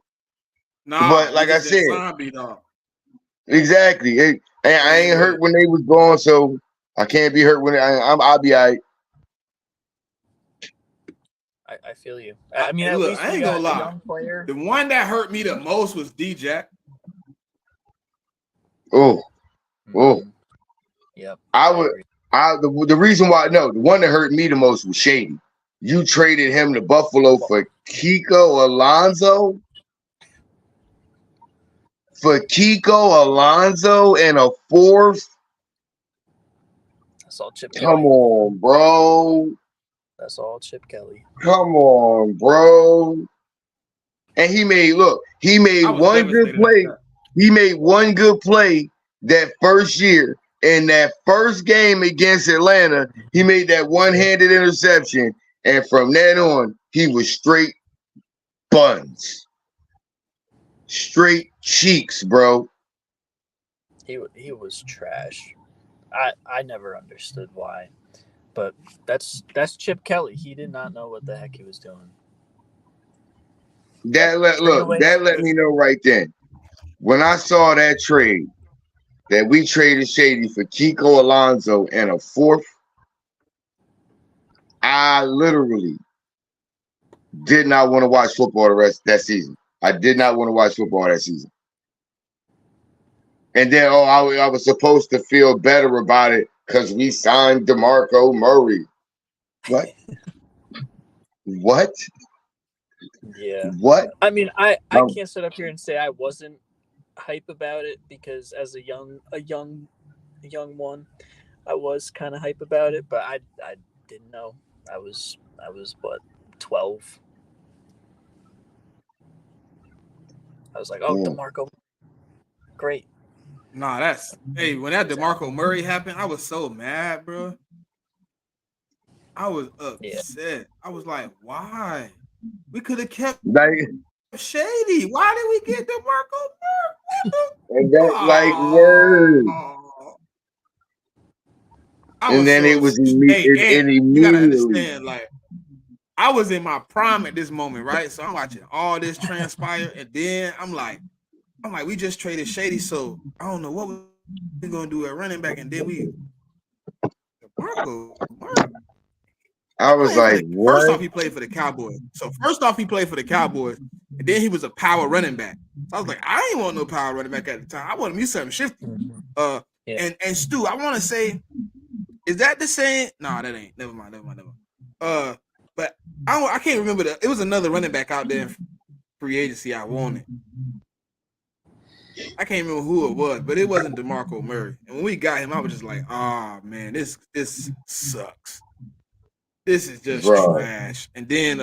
Speaker 1: Nah,
Speaker 4: But
Speaker 1: we
Speaker 4: like I
Speaker 1: just didn't
Speaker 4: said,
Speaker 1: sign B Dog.
Speaker 4: exactly. I
Speaker 1: Same
Speaker 4: ain't
Speaker 1: with
Speaker 4: hurt
Speaker 1: it.
Speaker 4: when they was gone, so I can't be hurt when I'll be all right.
Speaker 5: I feel you. I mean,
Speaker 1: Hey,
Speaker 5: at
Speaker 1: look,
Speaker 5: least
Speaker 1: I
Speaker 5: we
Speaker 1: ain't gonna
Speaker 5: got a
Speaker 1: lie.
Speaker 5: young player.
Speaker 1: The one that hurt me the most was D-Jack.
Speaker 4: Oh.
Speaker 5: Yep.
Speaker 4: I
Speaker 5: I
Speaker 4: would
Speaker 5: agree.
Speaker 4: the reason why the one that hurt me the most was Shady. You traded him to Buffalo for Kiko Alonso? For Kiko Alonso and a fourth?
Speaker 5: That's all Chip
Speaker 4: Come
Speaker 5: Kelly.
Speaker 4: on, bro.
Speaker 5: That's all Chip Kelly.
Speaker 4: Come on, bro. And he made
Speaker 1: I was
Speaker 4: one good
Speaker 1: devastated at
Speaker 4: play.
Speaker 1: that.
Speaker 4: He made one good play that first year. In that first game against Atlanta, he made that one-handed interception. And from then on, he was straight buns. Straight cheeks, bro.
Speaker 5: He was trash. I never understood why, but that's Chip Kelly. He did not know what the heck he was doing.
Speaker 4: That
Speaker 5: away.
Speaker 4: let me know right then. When I saw that trade that we traded Shady for Kiko Alonso and a fourth, I literally did not want to watch football the rest of that season. I did not want to watch football that season. And then, I was supposed to feel better about it because we signed DeMarco Murray. What? What?
Speaker 5: Yeah.
Speaker 4: What?
Speaker 5: I mean, I can't sit up here and say I wasn't hype about it because as a young young one, I was kind of hype about it, but I didn't know. I was what 12. I was like, oh,
Speaker 4: Mm.
Speaker 5: DeMarco, great.
Speaker 1: Nah, that's hey. When that
Speaker 5: He was out.
Speaker 1: DeMarco Murray happened, I was so mad, bro. I was
Speaker 5: Yeah.
Speaker 1: upset. I was like, why? We could have kept
Speaker 4: Like,
Speaker 1: Shady. Why did we get DeMarco Murray?
Speaker 4: and that, like, word.
Speaker 1: Oh, I
Speaker 4: And
Speaker 1: was
Speaker 4: then
Speaker 1: so
Speaker 4: it was
Speaker 1: upset. Hey, and you gotta
Speaker 4: immediately.
Speaker 1: understand, like, I was in my prime at this moment, right? So I'm watching all this transpire, and then I'm like, we just traded Shady, so I don't know what we're gonna do at running back, and then DeMarco Murray.
Speaker 4: I was like,
Speaker 1: First
Speaker 4: what?
Speaker 1: off, he played for the Cowboys. So first off, he played for the Cowboys, and then he was a power running back. So I was like, I ain't want no power running back at the time. I wanted me something shifty.
Speaker 5: Yeah.
Speaker 1: And Stu, I want to say, is that the same? No, that ain't. Never mind. But I can't remember it was another running back out there in free agency I wanted. I can't remember who it was, but it wasn't DeMarco Murray. And when we got him, I was just like, oh man, this sucks. This is just
Speaker 4: Bro,
Speaker 1: trash. And then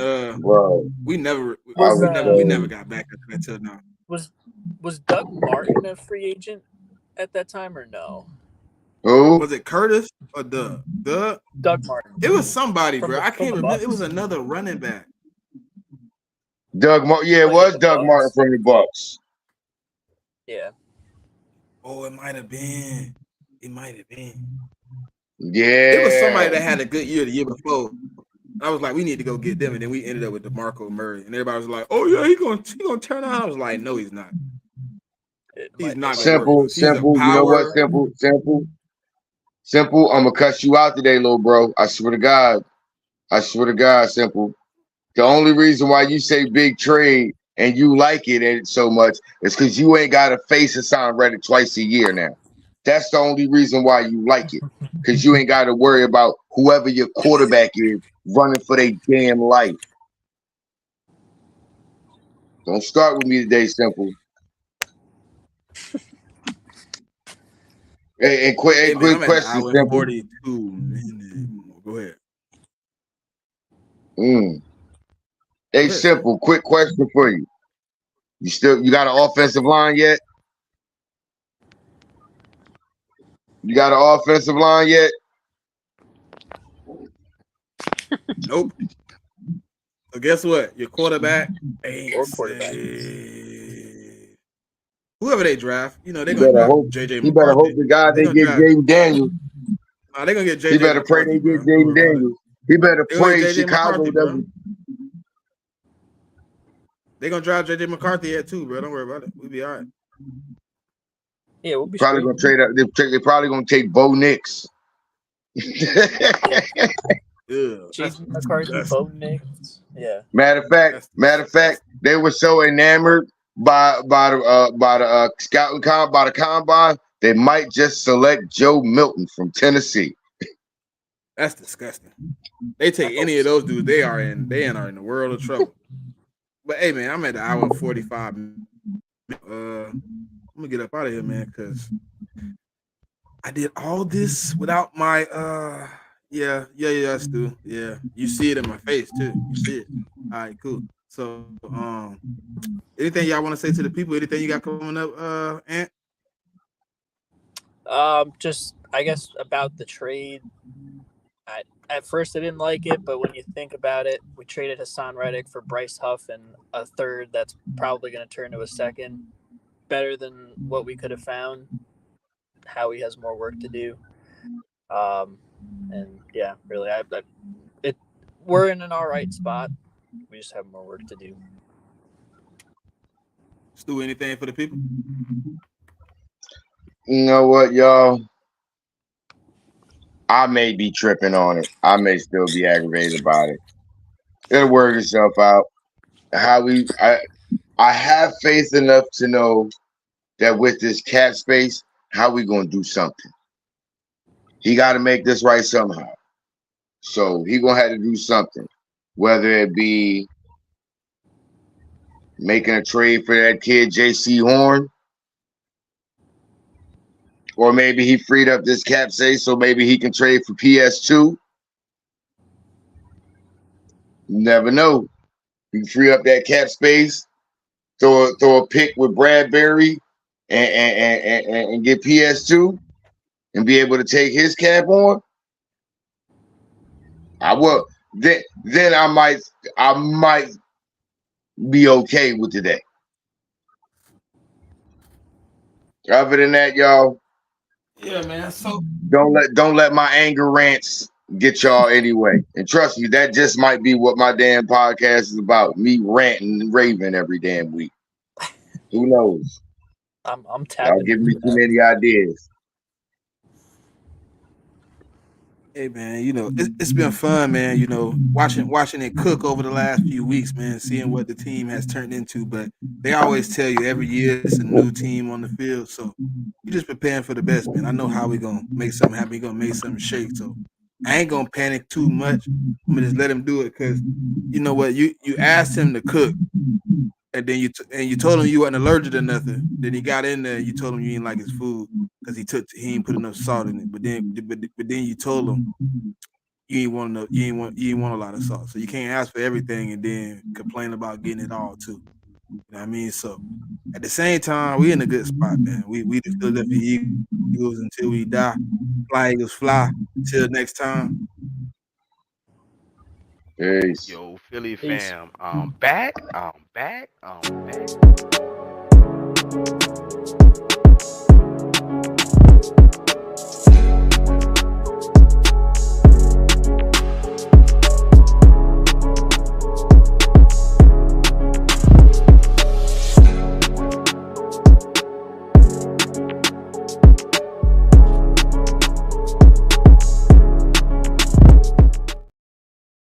Speaker 1: we never got back until now.
Speaker 5: Was Doug Martin a free agent at that time or no?
Speaker 4: who?
Speaker 1: Was it Curtis or Doug?
Speaker 5: Doug Martin.
Speaker 1: It was somebody,
Speaker 5: From
Speaker 1: bro.
Speaker 5: the-
Speaker 1: I
Speaker 5: from
Speaker 1: can't
Speaker 5: the
Speaker 1: remember. It
Speaker 5: Bucs?
Speaker 1: was another running back.
Speaker 4: Yeah, it was Doug Martin from the Bucs.
Speaker 5: Yeah.
Speaker 1: Oh, it might have been.
Speaker 4: Yeah.
Speaker 1: It was somebody that had a good year the year before. I was like, we need to go get them, and then we ended up with DeMarco Murray, and everybody was like, "Oh yeah, he gonna turn out." I was like, "No, he's not. He's not gonna work for us. He's a
Speaker 4: Simple. You know what?
Speaker 1: power."
Speaker 4: Simple. I'm gonna cuss you out today, little bro. I swear to God. Simple. The only reason why you say big trade and you like it and so much is because you ain't got to face Hassan Reddick twice a year now. That's the only reason why you like it. Because you ain't got to worry about whoever your quarterback is running for their damn life. Don't start with me today, Simple. Hey, quick
Speaker 1: I'm at the
Speaker 4: question,
Speaker 1: hour
Speaker 4: Simple.
Speaker 1: 42 minutes. Go ahead.
Speaker 4: Hey, Simple. Quick question for you. You got an offensive line yet? You got an offensive line yet?
Speaker 1: Nope. So guess what? Your quarterback ain't whoever they draft. You know they're gonna draft JJ McCarthy.
Speaker 4: He better hope to God they get Jaden Daniels.
Speaker 1: Nah, they're gonna get JJ.
Speaker 4: He better pray they get Jaden Daniels. He better pray Chicago doesn't.
Speaker 1: They're gonna draft JJ McCarthy at 2, bro. Don't worry about it. We'll be all right.
Speaker 5: Yeah, we'll be
Speaker 4: probably gonna trade up. They're probably gonna take Bo Nix.
Speaker 5: JJ McCarthy, Bo Nix. Yeah.
Speaker 4: Matter of fact, they were so enamored by the scouting by the combine, they might just select Joe Milton from Tennessee.
Speaker 1: That's disgusting. They take any of those dudes, they are in the world of trouble. But hey, man, I'm at the hour 45. I'm gonna get up out of here, man, because I did all this without my Stu. Yeah. You see it in my face too. You see it. All right, cool. So anything y'all want to say to the people? Anything you got coming up, Ant?
Speaker 5: Just I guess about the trade. At first I didn't like it, but when you think about it, we traded Hassan Reddick for Bryce Huff and a third that's probably going to turn to a second. Better than what we could have found. Howie has more work to do. And yeah, really, we're in an all right spot. We just have more work to do.
Speaker 1: Stu, anything for the people?
Speaker 4: You know what, y'all? I may be tripping on it. I may still be aggravated about it. It'll work itself out. I have faith enough to know that with this cap space, how we gonna do something. He got to make this right somehow. So he gonna have to do something, whether it be making a trade for that kid J.C. Horn, Or maybe he freed up this cap space so maybe he can trade for PS2. You never know. You free up that cap space, throw a pick with Bradbury and get PS2 and be able to take his cap on. I will then I might be okay with today. Other than that, y'all,
Speaker 1: Yeah, man. So
Speaker 4: don't let my anger rants get y'all anyway. And trust me, that just might be what my damn podcast is about. Me ranting and raving every damn week. Who knows?
Speaker 5: I'm
Speaker 4: Y'all
Speaker 5: tapping
Speaker 4: giving me
Speaker 5: into
Speaker 4: too
Speaker 5: that.
Speaker 4: many ideas.
Speaker 1: hey man, it's been fun, man. Watching it cook over the last few weeks, man. Seeing what the team has turned into, but they always tell you every year it's a new team on the field, so we just preparing for the best, man. I know how we gonna make something happen. We gonna make something shake. So I ain't gonna panic too much. I'm gonna just let him do it because you know what? You asked him to cook, and then you told him you wasn't allergic to nothing. Then he got in there, and you told him you didn't like his food because he ain't put enough salt in it. But then you told him you ain't want a lot of salt. So you can't ask for everything and then complain about getting it all too. You know what I mean? So at the same time, we in a good spot, man. We the Philadelphia Eagles until we die. Fly Eagles fly. Until next time.
Speaker 4: Peace.
Speaker 2: Yo, Philly
Speaker 5: Peace.
Speaker 2: fam, back.